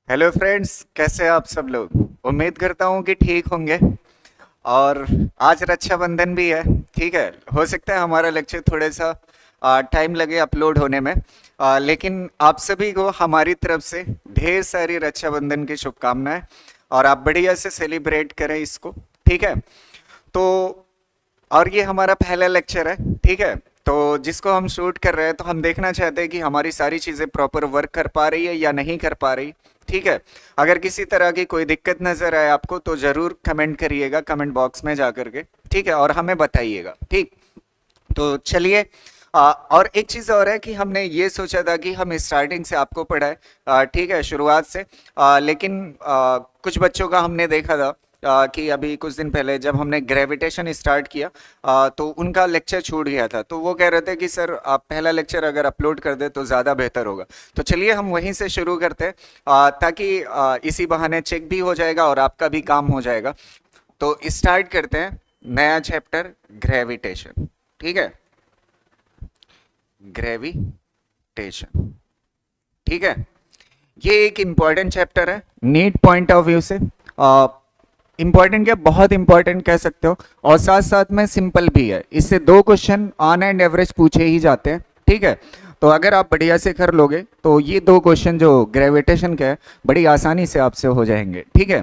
Hello friends, कैसे हैं आप सब लोग। उम्मीद करता हूँ कि ठीक होंगे। और आज रक्षाबंधन भी है। ठीक है, हो सकता है हमारा लेक्चर थोड़ा सा टाइम लगे अपलोड होने में। लेकिन आप सभी को हमारी तरफ से ढेर सारी रक्षाबंधन की शुभकामनाएं। और आप बढ़िया से सेलिब्रेट करें इसको। ठीक है। तो और ये हमारा पहला लेक्चर है। ठीक है। तो जिसको हम शूट कर रहे हैं, तो हम देखना चाहते हैं कि हमारी सारी चीज़ें प्रॉपर वर्क कर पा रही है या नहीं कर पा रही। ठीक है। अगर किसी तरह की कोई दिक्कत नज़र आए आपको, तो ज़रूर कमेंट करिएगा कमेंट बॉक्स में जा करके। ठीक है, और हमें बताइएगा। ठीक। तो चलिए। और एक चीज़ और है कि हमने ये सोचा था कि हम स्टार्टिंग से आपको पढ़ाए। ठीक है, शुरुआत से। लेकिन कुछ बच्चों का हमने देखा था कि अभी कुछ दिन पहले जब हमने ग्रेविटेशन स्टार्ट किया, तो उनका लेक्चर छूट गया था। तो वो कह रहे थे कि सर, आप पहला लेक्चर अगर अपलोड कर दे तो ज़्यादा बेहतर होगा। तो चलिए हम वहीं से शुरू करते हैं, ताकि इसी बहाने चेक भी हो जाएगा और आपका भी काम हो जाएगा। तो स्टार्ट करते हैं नया चैप्टर, ग्रेविटेशन। ठीक है, ग्रेविटेशन। ठीक है। ये एक इम्पॉर्टेंट चैप्टर है नीट पॉइंट ऑफ व्यू से। इम्पॉर्टेंट क्या, बहुत इम्पॉर्टेंट कह सकते हो। और साथ साथ में सिंपल भी है। इससे दो क्वेश्चन ऑन एंड एवरेज पूछे ही जाते हैं। ठीक है। तो अगर आप बढ़िया से कर लोगे तो ये दो क्वेश्चन जो ग्रेविटेशन के हैं, बड़ी आसानी से आपसे हो जाएंगे। ठीक है।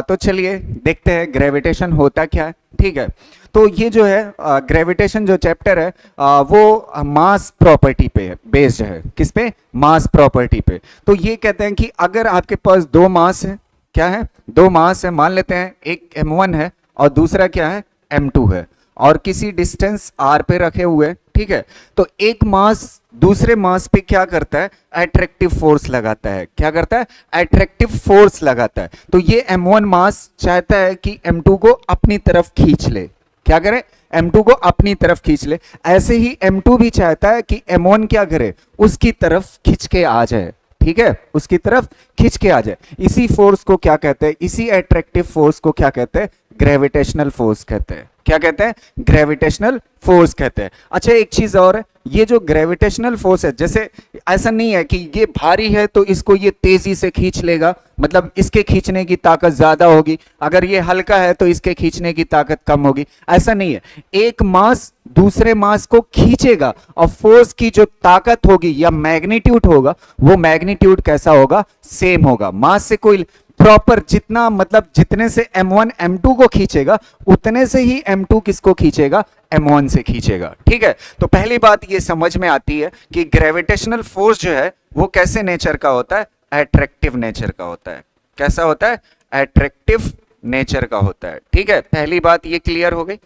तो चलिए देखते हैं ग्रेविटेशन होता क्या है। ठीक है। तो ये जो है ग्रेविटेशन जो चैप्टर है, वो मास प्रॉपर्टी पे बेस्ड है। किस पे? मास प्रॉपर्टी पे। तो ये कहते हैं कि अगर आपके पास दो मास है, क्या है? दो मास है। मान लेते हैं एक m1 है और दूसरा क्या है? m2 है। और किसी डिस्टेंस r पे रखे हुए। ठीक है। तो एक मास दूसरे मास पे क्या करता है? अट्रैक्टिव फोर्स लगाता है। क्या करता है? अट्रैक्टिव फोर्स लगाता है। तो ये m1 मास चाहता है कि m2 को अपनी तरफ खींच ले। क्या करे? m2 को अपनी तरफ खींच ले। ऐसे ही m2 भी चाहता है कि m1 क्या करे? उसकी तरफ खींच के आ जाए। ठीक है, उसकी तरफ खींच के आ जाए। इसी फोर्स को क्या कहते हैं? इसी अट्रैक्टिव फोर्स को क्या कहते हैं? ग्रेविटेशनल फोर्स कहते हैं। क्या कहते हैं? ग्रेविटेशनल फोर्स कहते हैं। अच्छा, एक चीज और है। ये जो ग्रेविटेशनल फोर्स है, जैसे ऐसा नहीं है कि ये भारी है तो इसको ये तेजी से खींच लेगा, मतलब इसके खींचने की ताकत ज्यादा होगी। अगर ये हल्का है तो इसके खींचने की ताकत कम होगी। ऐसा नहीं है। एक मास दूसरे मास को खींचेगा और फोर्स की जो ताकत होगी या मैग्नीट्यूड होगा, वो मैग्नीट्यूड कैसा होगा? सेम होगा। मास से कोई प्रॉपर जितना, मतलब जितने से m1 m2 को खींचेगा, उतने से ही m2 किसको खींचेगा? m1 से खींचेगा। ठीक है। तो पहली बात ये समझ में आती है कि ग्रेविटेशनल फोर्स जो है वो कैसे नेचर का होता है? अट्रैक्टिव नेचर का होता है। कैसा होता है? अट्रैक्टिव नेचर का होता है। ठीक है, पहली बात ये क्लियर हो गई।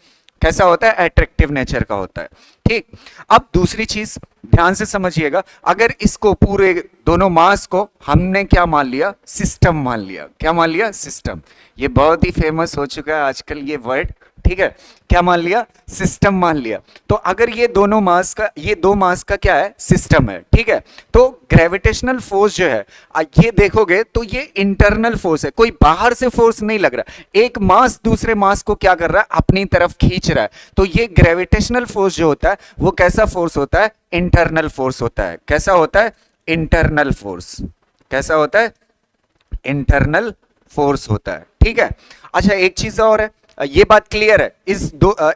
कैसा होता है? अट्रैक्टिव नेचर का होता है। ठीक। अब दूसरी चीज ध्यान से समझिएगा। अगर इसको पूरे दोनों मास को हमने क्या मान लिया? सिस्टम मान लिया। क्या मान लिया? सिस्टम। ये बहुत ही फेमस हो चुका है आजकल ये वर्ड। ठीक है। क्या मान लिया? सिस्टम मान लिया। तो अगर ये दोनों मास का, ये दो मास का क्या है? सिस्टम है। ठीक है। तो ग्रेविटेशनल फोर्स जो है, ये देखोगे तो ये इंटरनल फोर्स है, कोई बाहर से फोर्स नहीं लग रहा। एक मास दूसरे मास को क्या कर रहा है? अपनी तरफ खींच रहा है। तो ये ग्रेविटेशनल फोर्स जो होता है वो कैसा फोर्स होता है? इंटरनल फोर्स होता है। कैसा होता है? Internal force. कैसा होता है? इंटरनल फोर्स होता है। ठीक है। अच्छा, एक चीज और है। ये बात क्लियर है।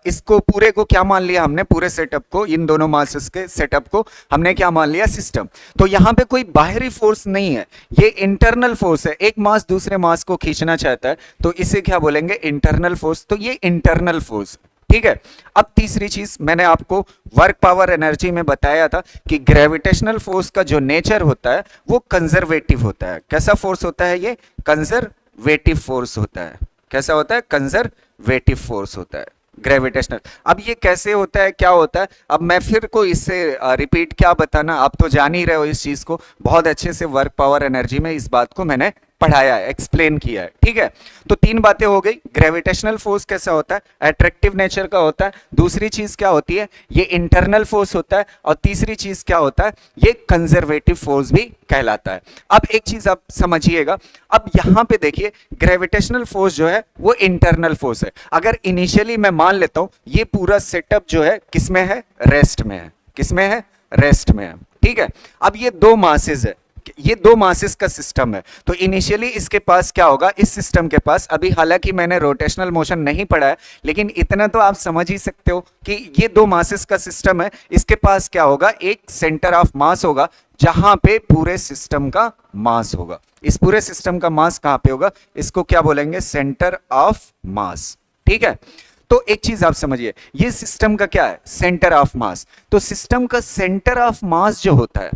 इसको पूरे को क्या मान लिया हमने? पूरे सेटअप को, इन दोनों मासेस के सेटअप को हमने क्या मान लिया? सिस्टम। तो यहां पे कोई बाहरी फोर्स नहीं है, ये इंटरनल फोर्स है। एक मास दूसरे मास को खींचना चाहता है तो इसे क्या बोलेंगे? Internal force. तो ये इंटरनल फोर्स। ठीक है। अब तीसरी चीज मैंने आपको वर्क पावर एनर्जी में बताया था कि ग्रेविटेशनल फोर्स का जो नेचर होता है वो कंजर्वेटिव होता है। कैसा फोर्स होता है? ये कंजर्वेटिव फोर्स होता है। कैसा होता है? कंजर्वेटिव फोर्स होता है ग्रेविटेशनल। अब ये कैसे होता है, क्या होता है? अब मैं फिर को इससे रिपीट क्या बताना, आप तो जान ही रहे हो इस चीज को बहुत अच्छे से। वर्क पावर एनर्जी में इस बात को मैंने पढ़ाया है, एक्सप्लेन किया है। ठीक है। तो तीन बातें हो गई। ग्रेविटेशनल फोर्स कैसा होता है? अट्रैक्टिव नेचर का होता है। दूसरी चीज क्या होती है? ये इंटरनल फोर्स होता है। और तीसरी चीज क्या होता है? ये कंजर्वेटिव फोर्स भी कहलाता है। अब एक चीज आप समझिएगा। अब यहां पे देखिए, ग्रेविटेशनल फोर्स जो है वो इंटरनल फोर्स है। अगर इनिशियली मैं मान लेता हूं ये पूरा सेटअप जो है किसमें है? रेस्ट में है। किसमें है? रेस्ट में है। ठीक है। अब ये दो मासेस है। ये दो मासेस का सिस्टम है, तो इनिशियली इसके पास क्या होगा, इस सिस्टम के पास, अभी हालांकि मैंने रोटेशनल मोशन नहीं पढ़ा है, लेकिन इतना तो आप समझ ही सकते हो कि ये दो मासेस का सिस्टम है, इसके पास क्या होगा, एक सेंटर ऑफ मास होगा जहां पे पूरे सिस्टम का मास होगा। इस पूरे सिस्टम का मास कहां पे होगा, इसको क्या बोलेंगे, सेंटर ऑफ मास। ठीक है, तो एक चीज आप समझिए, ये सिस्टम का क्या है, सेंटर ऑफ मास। तो सिस्टम का सेंटर ऑफ मास जो होता है,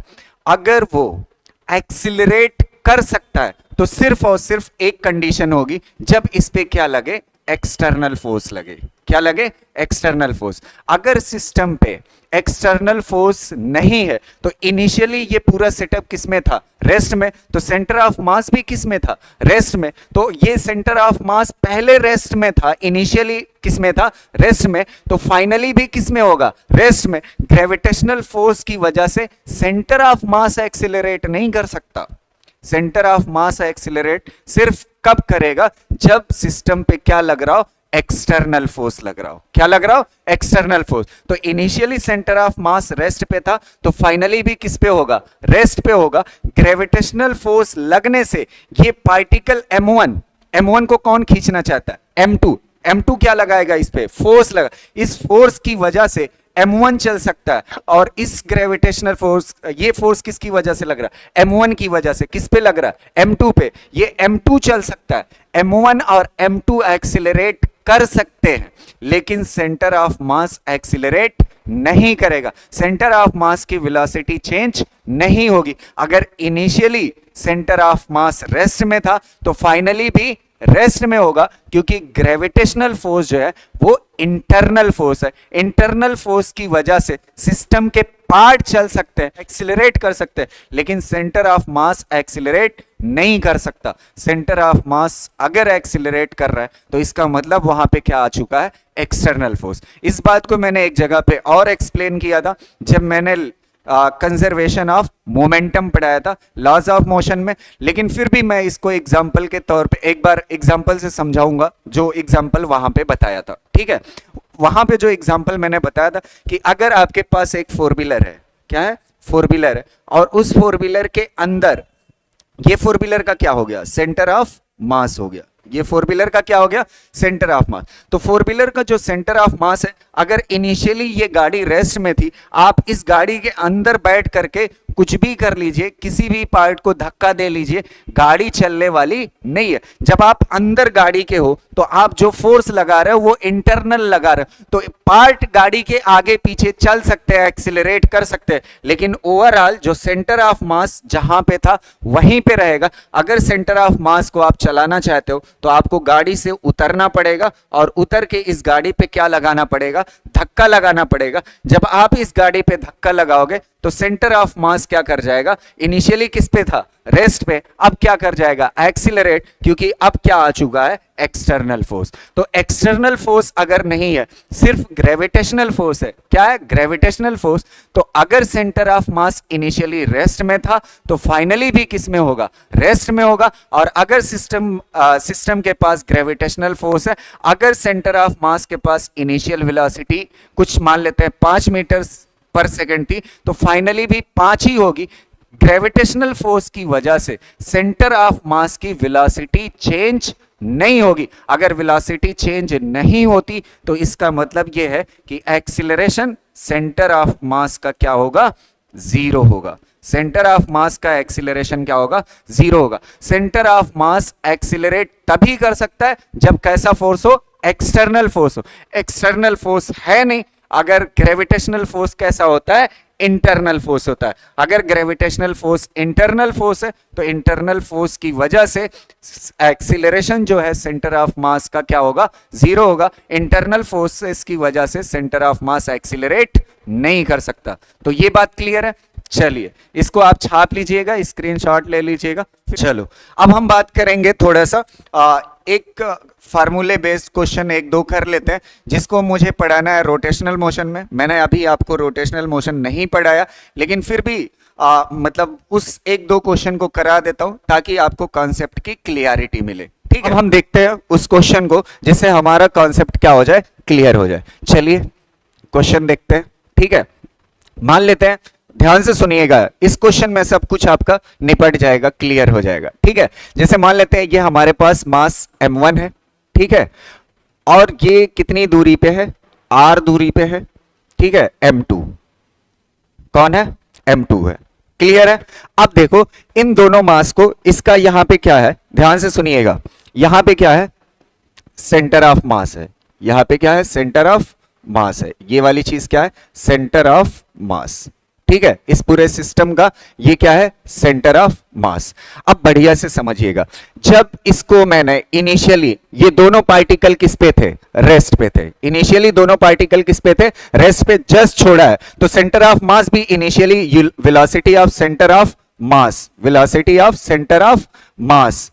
अगर वो एक्सिलरेट कर सकता है तो सिर्फ और सिर्फ एक कंडीशन होगी, जब इस पे क्या लगे, एक्सटर्नल फोर्स लगे। क्या लगे, एक्सटर्नल फोर्स। अगर सिस्टम पे एक्सटर्नल फोर्स नहीं है तो इनिशियली ये पूरा सेटअप किसमें था, रेस्ट में, तो सेंटर ऑफ मास भी किसमें था, रेस्ट में। तो ये सेंटर ऑफ मास पहले रेस्ट में था, इनिशियली किसमें था, रेस्ट में, तो फाइनली भी किसमें होगा, रेस्ट में। ग्रेविटेशनल फोर्स की वजह से सेंटर ऑफ मास एक्सिलरेट नहीं कर सकता। सेंटर ऑफ मास एक्सिलरेट सिर्फ कब करेगा, जब सिस्टम पे क्या लग रहा हो, एक्सटर्नल फोर्स लग रहा हो। क्या लग रहा हो, एक्सटर्नल फोर्स। तो initially centre of mass rest पे था, तो फाइनली भी किस पे होगा, रेस्ट पे होगा। ग्रेविटेशनल फोर्स लगने से ये पार्टिकल M1 को कौन खींचना चाहता है, M2 क्या लगाएगा, इस पे फोर्स लगा। इस फोर्स की वजह से M1 चल सकता है, और इस ग्रेविटेशनल फोर्स, ये फोर्स किसकी वजह से लग रहा है, M1 की वजह से। किस पे लग रहा है, M2 पे। ये M2 चल सकता है, M1 और M2 एक्सिलरेट कर सकते हैं, लेकिन सेंटर ऑफ मास एक्सिलरेट नहीं करेगा। सेंटर ऑफ मास की वेलोसिटी चेंज नहीं होगी। अगर initially centre of mass rest में था तो फाइनली भी रेस्ट में होगा, क्योंकि ग्रेविटेशनल फोर्स जो है वो इंटरनल फोर्स है। इंटरनल फोर्स की वजह से सिस्टम के पार्ट चल सकते हैं, एक्सिलरेट कर सकते हैं, लेकिन सेंटर ऑफ मास एक्सिलरेट नहीं कर सकता। सेंटर ऑफ मास अगर एक्सिलरेट कर रहा है तो इसका मतलब वहां पे क्या आ चुका है, एक्सटर्नल फोर्स। इस बात को मैंने एक जगह पे और एक्सप्लेन किया था, जब मैंने कंजर्वेशन ऑफ मोमेंटम पढ़ाया था, लॉज ऑफ मोशन में। लेकिन फिर भी मैं इसको एग्जाम्पल के तौर पे एक बार एग्जाम्पल से समझाऊंगा, जो एग्जाम्पल वहां पे बताया था। ठीक है, वहां पे जो एग्जाम्पल मैंने बताया था कि अगर आपके पास एक फोर व्हीलर है, क्या है, फोर व्हीलर है, और उस फोर व्हीलर के अंदर, ये फोर व्हीलर का क्या हो गया, सेंटर ऑफ मास हो गया। ये फोर व्हीलर का क्या हो गया, सेंटर ऑफ मास। तो फोर व्हीलर का जो सेंटर ऑफ मास है, अगर इनिशियली ये गाड़ी रेस्ट में थी, आप इस गाड़ी के अंदर बैठ करके कुछ भी कर लीजिए, किसी भी पार्ट को धक्का दे लीजिए, गाड़ी चलने वाली नहीं है। जब आप अंदर गाड़ी के हो तो आप जो फोर्स लगा रहे हो वो इंटरनल लगा रहे हो, तो पार्ट गाड़ी के आगे पीछे चल सकते हैं, एक्सिलरेट कर सकते हैं, लेकिन ओवरऑल जो सेंटर ऑफ मास जहां पे था वहीं पे रहेगा। अगर सेंटर ऑफ मास को आप चलाना चाहते हो तो आपको गाड़ी से उतरना पड़ेगा, और उतर के इस गाड़ी पे क्या लगाना पड़ेगा, धक्का लगाना पड़ेगा। जब आप इस गाड़ी पे धक्का लगाओगे तो सेंटर ऑफ मास क्या कर जाएगा, इनिशियली किस पे था, रेस्ट पे, अब क्या कर जाएगा, एक्सिलरेट, क्योंकि अब क्या आ चुका है, एक्सटर्नल फोर्स। तो एक्सटर्नल फोर्स अगर नहीं है, सिर्फ ग्रेविटेशनल फोर्स है। क्या है, ग्रेविटेशनल फोर्स। तो अगर centre of mass initially rest में था तो फाइनली भी किस में होगा, रेस्ट में होगा। और अगर सिस्टम के पास ग्रेविटेशनल फोर्स है, अगर सेंटर ऑफ मास के पास इनिशियल वेलोसिटी कुछ मान लेते हैं 5 मीटर पर सेकंड थी, तो फाइनली भी 5 ही होगी। ग्रेविटेशनल फोर्स की वजह से सेंटर ऑफ मास की वेलोसिटी चेंज नहीं होगी। अगर वेलोसिटी चेंज नहीं होती तो इसका मतलब यह है कि एक्सिलरेशन सेंटर ऑफ मास का क्या होगा, जीरो होगा। सेंटर ऑफ मास का एक्सिलरेशन क्या होगा, जीरो होगा। सेंटर ऑफ मास एक्सिलरेट तभी कर सकता है जब कैसा फोर्स हो, एक्सटर्नल फोर्स हो। एक्सटर्नल फोर्स है नहीं। अगर ग्रेविटेशनल फोर्स कैसा होता है, इंटरनल फोर्स होता है। अगर ग्रेविटेशनल फोर्स इंटरनल फोर्स है तो इंटरनल फोर्स की वजह से एक्सिलरेशन जो है सेंटर ऑफ मास का क्या होगा, जीरो होगा। इंटरनल फोर्सेस की वजह से सेंटर ऑफ मास एक्सिलरेट नहीं कर सकता। तो ये बात क्लियर है। चलिए इसको आप छाप लीजिएगा, स्क्रीनशॉट ले लीजिएगा। चलो अब हम बात करेंगे थोड़ा सा एक फार्मूले बेस्ड क्वेश्चन एक दो कर लेते हैं, जिसको मुझे पढ़ाना है रोटेशनल मोशन में। मैंने अभी आपको रोटेशनल मोशन नहीं पढ़ाया, लेकिन फिर भी मतलब उस एक दो क्वेश्चन को करा देता हूं ताकि आपको कॉन्सेप्ट की क्लियरिटी मिले। ठीक है, अब हम देखते हैं उस क्वेश्चन को जिससे हमारा कॉन्सेप्ट क्या हो जाए, क्लियर हो जाए। चलिए क्वेश्चन देखते हैं। ठीक है, मान लेते हैं ध्यान से सुनिएगा, इस क्वेश्चन में सब कुछ आपका निपट जाएगा, क्लियर हो जाएगा। ठीक है, जैसे मान लेते हैं ये हमारे पास मास m1 है, ठीक है, और ये कितनी दूरी पे है, r दूरी पे है, ठीक है, m2 कौन है, m2 है, क्लियर है। अब देखो इन दोनों मास को, इसका यहां पे क्या है, ध्यान से सुनिएगा, यहां पे क्या है, सेंटर ऑफ मास है, यहां पे क्या है, सेंटर ऑफ मास है, ये वाली चीज क्या है, सेंटर ऑफ मास, ठीक है, इस पूरे सिस्टम का ये क्या है, सेंटर ऑफ मास। अब बढ़िया से समझिएगा, जब इसको मैंने इनिशियली, ये दोनों पार्टिकल किस पे थे, रेस्ट पे थे, इनिशियली दोनों पार्टिकल किस पे थे, रेस्ट पे जस्ट छोड़ा है, तो सेंटर ऑफ मास भी initially velocity of centre of mass, velocity of centre of mass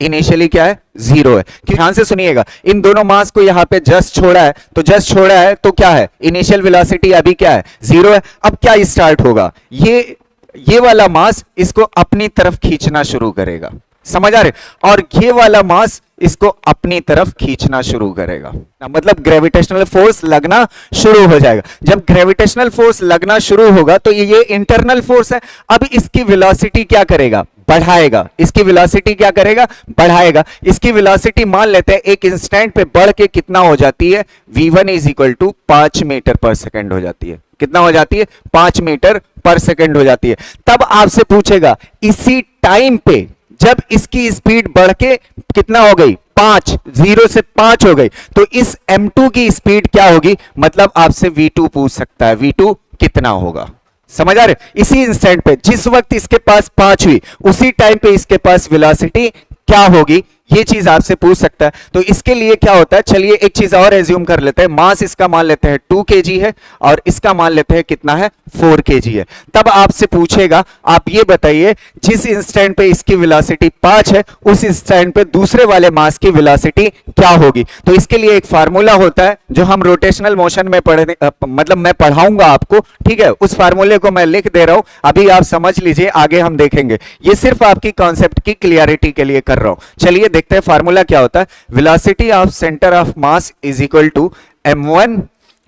initially क्या है, जीरो है। ध्यान से सुनिएगा, इन दोनों मास को यहां पे जस्ट छोड़ा है, तो जस्ट छोड़ा है तो क्या है, इनिशियल वेलोसिटी अभी क्या है, जीरो है। अब क्या स्टार्ट होगा, ये वाला मास इसको अपनी तरफ खींचना शुरू करेगा, समझ आ रहे, और ये वाला मास इसको अपनी तरफ खींचना शुरू करेगा, मतलब ग्रेविटेशनल फोर्स लगना शुरू हो जाएगा। जब ग्रेविटेशनल फोर्स लगना शुरू होगा तो ये इंटरनल फोर्स है, अब इसकी वेलोसिटी क्या करेगा, बढ़ाएगा, इसकी वेलोसिटी क्या करेगा, बढ़ाएगा। इसकी वेलोसिटी मान लेते हैं एक इंस्टेंट पे बढ़ के कितना हो जाती है, v1 is equal to 5 metre per second हो जाती है, कितना हो जाती है, 5 मीटर पर सेकेंड हो जाती है। तब आपसे पूछेगा इसी टाइम पे जब इसकी स्पीड बढ़ के कितना हो गई, 5, 0 से 5 हो गई, तो इस m2 की स्पीड क्या होगी, मतलब आपसे v2 पूछ सकता है, v2 कितना होगा, समझ आ रहे, इसी इंस्टेंट पे जिस वक्त इसके पास 5 हुई उसी टाइम पे इसके पास वेलोसिटी क्या होगी, ये चीज आपसे पूछ सकता है। तो इसके लिए क्या होता है, चलिए एक चीज और एज्यूम कर लेते हैं, मास इसका मान लेते हैं 2 kg है और इसका मान लेते हैं कितना है, 4 kg है। तब आपसे पूछेगा, आप ये बताइए जिस इंस्टेंट पे इसकी वेलोसिटी 5 है उस इंस्टेंट पे दूसरे वाले मास की वेलोसिटी क्या होगी। तो इसके लिए एक फार्मूला होता है जो हम रोटेशनल मोशन में मतलब मैं पढ़ाऊंगा आपको, ठीक है, उस फार्मूले को मैं लिख दे रहा हूं, अभी आप समझ लीजिए, आगे हम देखेंगे, ये सिर्फ आपकी कॉन्सेप्ट की क्लियरिटी के लिए कर रहा हूं। चलिए देखते हैं फार्मूला क्या होता है, velocity of centre of mass is equal to m1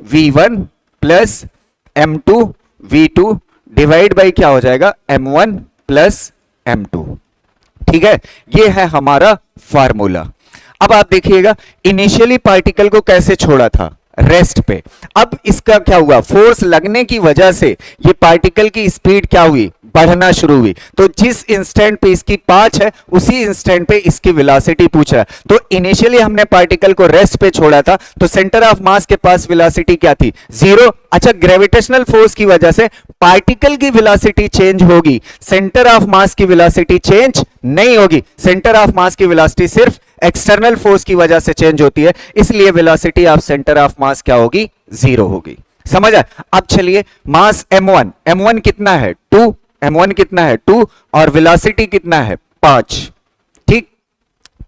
v1 plus m2 v2 divide by क्या हो जाएगा, m1 प्लस m2, ठीक है, ये है हमारा फार्मूला। अब आप देखिएगा इनिशियली पार्टिकल को कैसे छोड़ा था, रेस्ट पे, अब इसका क्या हुआ, फोर्स लगने की वजह से ये पार्टिकल की स्पीड क्या हुई, बढ़ना शुरू हुई। तो जिस इंस्टेंट पे इसकी 5 है उसी इंस्टेंट पे इसकी वेलोसिटी पूछ रहा है। तो इनिशियली हमने पार्टिकल को रेस्ट पे छोड़ा था, तो सेंटर ऑफ मास के पास वेलोसिटी क्या थी, 0। अच्छा, ग्रेविटेशनल फोर्स की वजह से पार्टिकल की वेलोसिटी चेंज होगी, सेंटर ऑफ मास की वेलोसिटी चेंज नहीं होगी। सेंटर ऑफ मास की वेलोसिटी सिर्फ एक्सटर्नल फोर्स की वजह से चेंज होती है, इसलिए वेलोसिटी ऑफ सेंटर ऑफ मास क्या होगी, 0 होगी, समझ आए। अब चलिए मास m1 कितना है, 2, m1 कितना है 2 और वेलोसिटी कितना है 5, ठीक,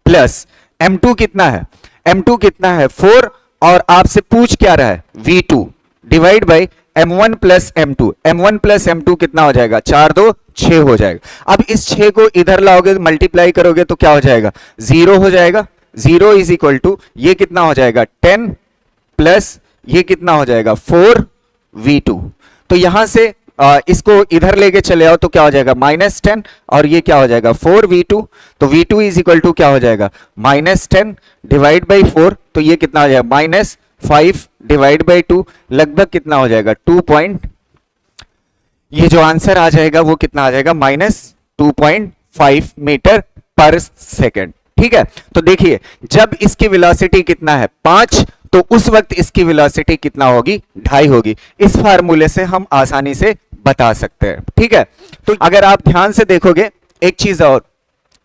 प्लस m2 कितना है, m2 कितना है 4 और आपसे पूछ क्या रहा है, v2 divide by m1 plus m2, m1 plus m2 कितना हो जाएगा, 4 2 6 हो जाएगा। अब इस 6 को इधर लाओगे, मल्टीप्लाई करोगे तो क्या हो जाएगा, 0 हो जाएगा। 0 इज इक्वल टू ये कितना हो जाएगा 10 प्लस ये कितना हो जाएगा 4 v2। तो यहां से इसको इधर लेके चले आओ तो क्या हो जाएगा -10 और ये क्या हो जाएगा 4 v2। तो v2 इज इक्वल टू क्या हो जाएगा -10 डिवाइड बाई 4, तो ये कितना हो जाएगा -5 डिवाइड बाई 2, लगभग कितना हो जाएगा 2. ये जो आंसर आ जाएगा वो कितना आ जाएगा -2.5 मीटर पर सेकेंड, ठीक है। तो देखिए जब इसकी वेलोसिटी कितना है 5, तो उस वक्त इसकी वेलोसिटी कितना होगी, 2.5 होगी। इस फार्मूले से हम आसानी से बता सकते हैं, ठीक है। तो अगर आप ध्यान से देखोगे एक चीज और,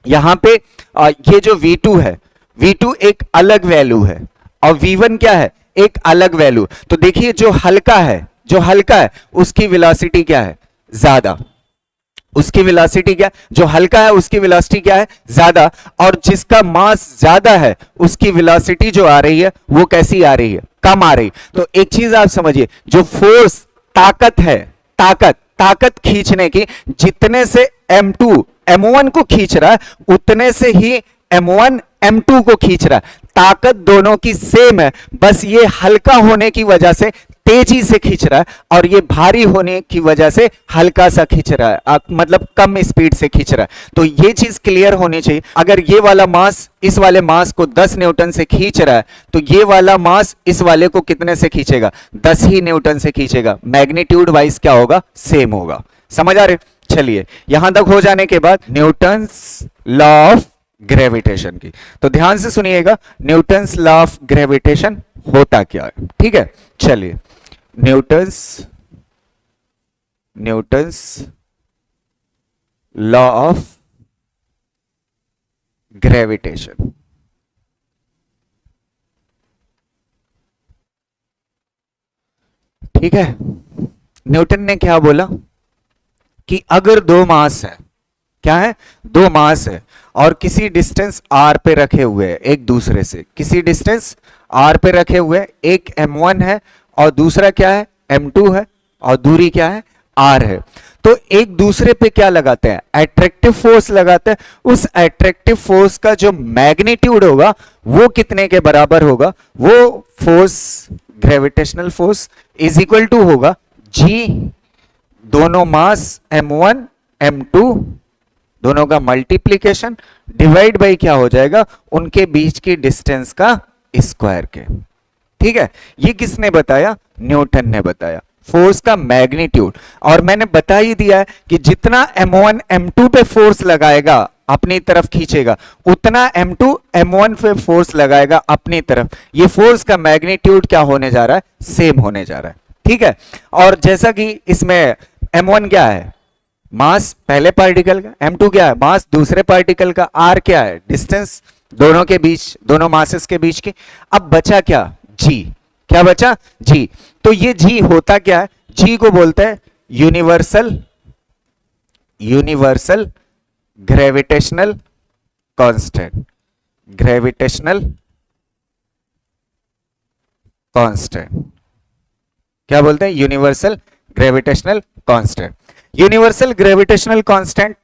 यहां पे ये जो v2 है, v2 एक अलग वैल्यू है और v1 क्या है, एक अलग वैल्यू। तो देखिए जो हल्का है उसकी वेलोसिटी क्या है, ज्यादा, उसकी वेलोसिटी क्या, जो हल्का है उसकी वेलोसिटी क्या है, ज्यादा, और जिसका मास ज्यादा है उसकी वेलोसिटी जो आ रही है वो कैसी आ रही है, कम आ रही। तो एक चीज आप समझिए, जो फोर्स ताकत है, ताकत खींचने की, जितने से m2 m1 को खींच रहा है उतने से ही m1 m2 को खींच रहा है। ताकत दोनों की सेम है, बस ये हल्का होने की वजह से तेजी से खींच रहा है और ये भारी होने की वजह से हल्का सा खींच रहा है, मतलब कम स्पीड से खींच रहा है। तो ये चीज क्लियर होनी चाहिए। अगर ये वाला मास इस वाले मास को 10 न्यूटन से खींच रहा है तो ये वाला मास इस वाले को कितने से खींचेगा? 10 ही न्यूटन से खींचेगा। मैग्नीट्यूड वाइज क्या होगा? सेम होगा। समझ आ रहे? चलिए, यहां तक हो जाने के बाद न्यूटन्स लॉ ऑफ ग्रेविटेशन की, तो ध्यान से सुनिएगा, न्यूटन्स लॉ ऑफ ग्रेविटेशन होता क्या है, ठीक है। चलिए, न्यूटन्स लॉ ऑफ ग्रेविटेशन। ठीक है, न्यूटन ने क्या बोला कि अगर दो मास है, क्या है? दो मास है और किसी डिस्टेंस r पे रखे हुए हैं एक दूसरे से, किसी डिस्टेंस r पे रखे हुए हैं, एक m1 है और दूसरा क्या है? m2 है और दूरी क्या है? r है। तो एक दूसरे पे क्या लगाते हैं? अट्रैक्टिव फोर्स लगाते हैं। उस अट्रैक्टिव फोर्स का जो मैग्नीट्यूड होगा वो कितने के बराबर होगा? वो force, gravitational force is equal to होगा g, दोनों मास m1 m2 दोनों का मल्टीप्लीकेशन डिवाइड बाई क्या हो जाएगा? उनके बीच की डिस्टेंस का स्क्वायर के। ठीक है, ये किसने बताया? न्यूटन ने बताया, फोर्स का मैग्नीट्यूड। और मैंने बता ही दिया है कि जितना m1 m2 पे फोर्स लगाएगा अपनी तरफ खींचेगा, उतना m2 m1 पे फोर्स लगाएगा अपनी तरफ। ये फोर्स का मैग्नीट्यूड क्या होने जा रहा है? सेम होने जा रहा है। ठीक है, और जैसा कि इसमें m1 क्या है? मास पहले पार्टिकल का, m2 क्या है? मास दूसरे पार्टिकल का, r क्या है? डिस्टेंस दोनों के बीच, दोनों मासेस के बीच की। अब बचा क्या? g। क्या बचा? g। तो ये g होता क्या है? g को बोलते हैं universal gravitational constant. Gravitational constant क्या बोलते हैं? Universal gravitational constant. Universal gravitational constant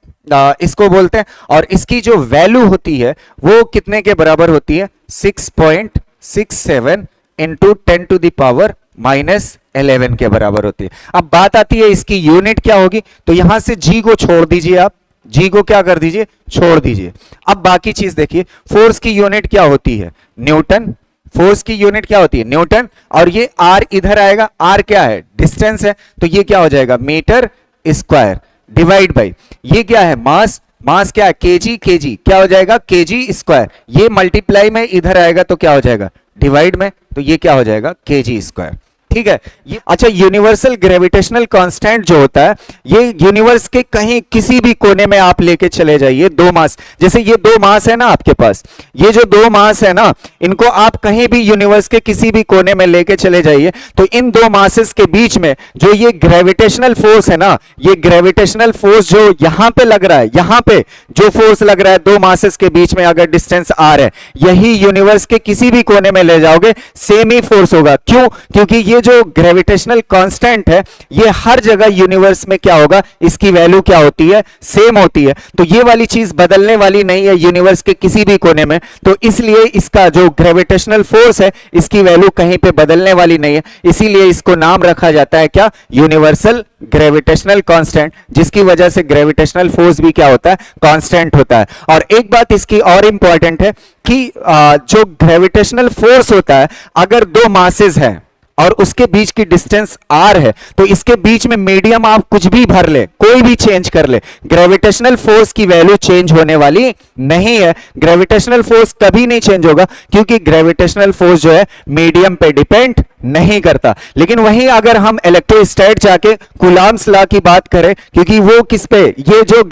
इसको बोलते हैं, और इसकी जो वैल्यू होती है वो कितने के बराबर होती है? 6.67 इंटू 10 टू द पावर -11 के बराबर होती है। अब बात आती है इसकी यूनिट क्या होगी, तो यहां से जी को छोड़ दीजिए, आप जी को क्या कर दीजिए? छोड़ दीजिए। अब बाकी चीज देखिए, फोर्स की यूनिट क्या होती है? न्यूटन। फोर्स की यूनिट क्या होती है? न्यूटन। और ये आर इधर आएगा, आर क्या है? डिस्टेंस है, तो ये क्या हो जाएगा? मीटर स्क्वायर डिवाइड बाई ये क्या है? मास। मास क्या है? केजी। केजी क्या हो जाएगा? KG square. ये मल्टीप्लाई में इधर आएगा तो क्या हो जाएगा? डिवाइड में, तो ये क्या हो जाएगा? KG square. ठीक है, ये अच्छा, यूनिवर्सल ग्रेविटेशनल कांस्टेंट जो होता है ये यूनिवर्स के कहीं किसी भी कोने में आप लेके चले जाइए, दो मास, जैसे ये दो मास है ना आपके पास, ये जो दो मास है ना, इनको आप कहीं भी यूनिवर्स के किसी भी कोने में लेके चले जाइए, तो इन दो मासेस के बीच में जो ये ग्रेविटेशनल फोर्स है ना, ये ग्रेविटेशनल फोर्स जो यहां पे लग रहा है, यहां पे जो फोर्स लग रहा है दो मासेस के बीच में, अगर डिस्टेंस आर है, यही यूनिवर्स के किसी भी कोने में ले जाओगे सेम ही फोर्स होगा। क्यों? क्योंकि ये जो ग्रेविटेशनल कांस्टेंट है ये हर जगह यूनिवर्स में क्या होगा? इसकी वैल्यू क्या होती है? सेम होती है। तो ये वाली चीज बदलने वाली नहीं है यूनिवर्स के किसी भी कोने में, तो इसलिए इसका जो ग्रेविटेशनल फोर्स है इसकी वैल्यू कहीं पे बदलने वाली नहीं है, इसीलिए इसको नाम रखा जाता है क्या? यूनिवर्सल ग्रेविटेशनल कांस्टेंट, जिसकी वजह से ग्रेविटेशनल फोर्स भी क्या होता है? कांस्टेंट होता है। और एक बात इसकी और इंपॉर्टेंट है कि जो ग्रेविटेशनल फोर्स होता है, अगर दो मासेस हैं और उसके बीच की डिस्टेंस r है, तो इसके बीच में मीडियम आप कुछ भी भर ले, कोई भी चेंज कर ले, ग्रेविटेशनल फोर्स की वैल्यू चेंज होने वाली नहीं है। ग्रेविटेशनल फोर्स कभी नहीं चेंज होगा, क्योंकि ग्रेविटेशनल फोर्स जो है मीडियम पे डिपेंड नहीं करता। लेकिन वहीं अगर हम इलेक्ट्रोस्टैट जाके कूलॉम्स लॉ की बात करें, क्योंकि वो किस पे, ये जो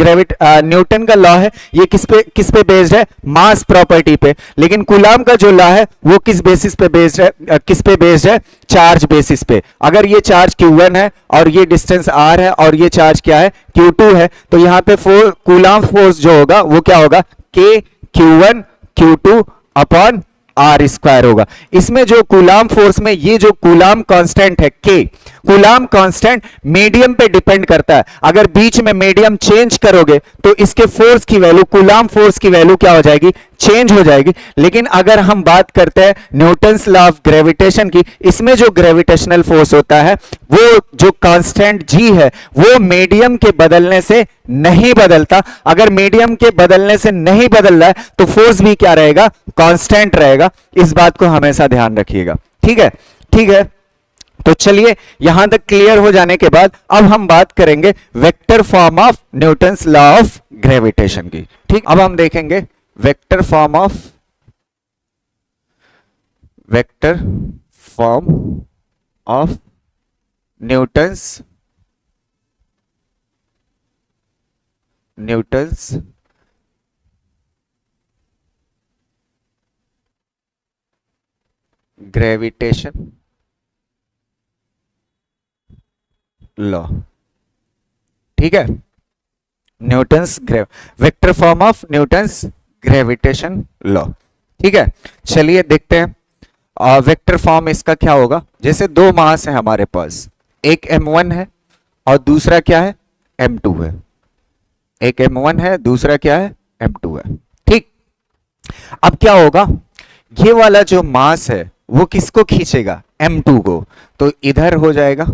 न्यूटन का लॉ है ये किस पे बेस्ड है? मास प्रॉपर्टी पे। लेकिन कूलॉम का जो लॉ है वो किस बेसिस पे बेस्ड है? किस पे बेस्ड है? चार्ज बेसिस पे। अगर ये चार्ज Q1 है और ये डिस्टेंस r है और ये चार्ज क्या है? Q2 है, तो यहां पे कूलॉम फोर्स जो होगा वो क्या होगा? K Q1 Q2 upon are square होगा। इसमें जो कूलॉम फोर्स में ये जो कूलॉम कांस्टेंट है K, कूलॉम कांस्टेंट मीडियम पे डिपेंड करता है। अगर बीच में मीडियम चेंज करोगे तो इसके फोर्स की वैल्यू, कूलॉम फोर्स की वैल्यू क्या हो जाएगी? चेंज हो जाएगी। लेकिन अगर हम बात करते हैं न्यूटन्स लॉ ऑफ ग्रेविटेशन की, इसमें जो ग्रेविटेशनल फोर्स होता है वो जो कांस्टेंट जी है वो मीडियम के बदलने से नहीं बदलता। अगर मीडियम के बदलने से नहीं बदल रहा है तो फोर्स भी क्या रहेगा, कांस्टेंट रहेगा। इस बात को हमेशा ध्यान रखिएगा, ठीक है। ठीक है, तो चलिए यहां तक क्लियर हो जाने के बाद अब हम बात करेंगे vector form of Newton's law of gravitation की। ठीक, अब हम देखेंगे vector form of Newton's gravitation law. ठीक है, vector form of Newton's gravitation law. ठीक है, चलिए देखते हैं वेक्टर फॉर्म इसका क्या होगा। जैसे दो मास है हमारे पास, एक m1 है और दूसरा क्या है, m2 है। एक m1 है, दूसरा क्या है, m2 है। ठीक, अब क्या होगा, ये वाला जो मास है वो किसको खींचेगा, m2 को, तो इधर हो जाएगा,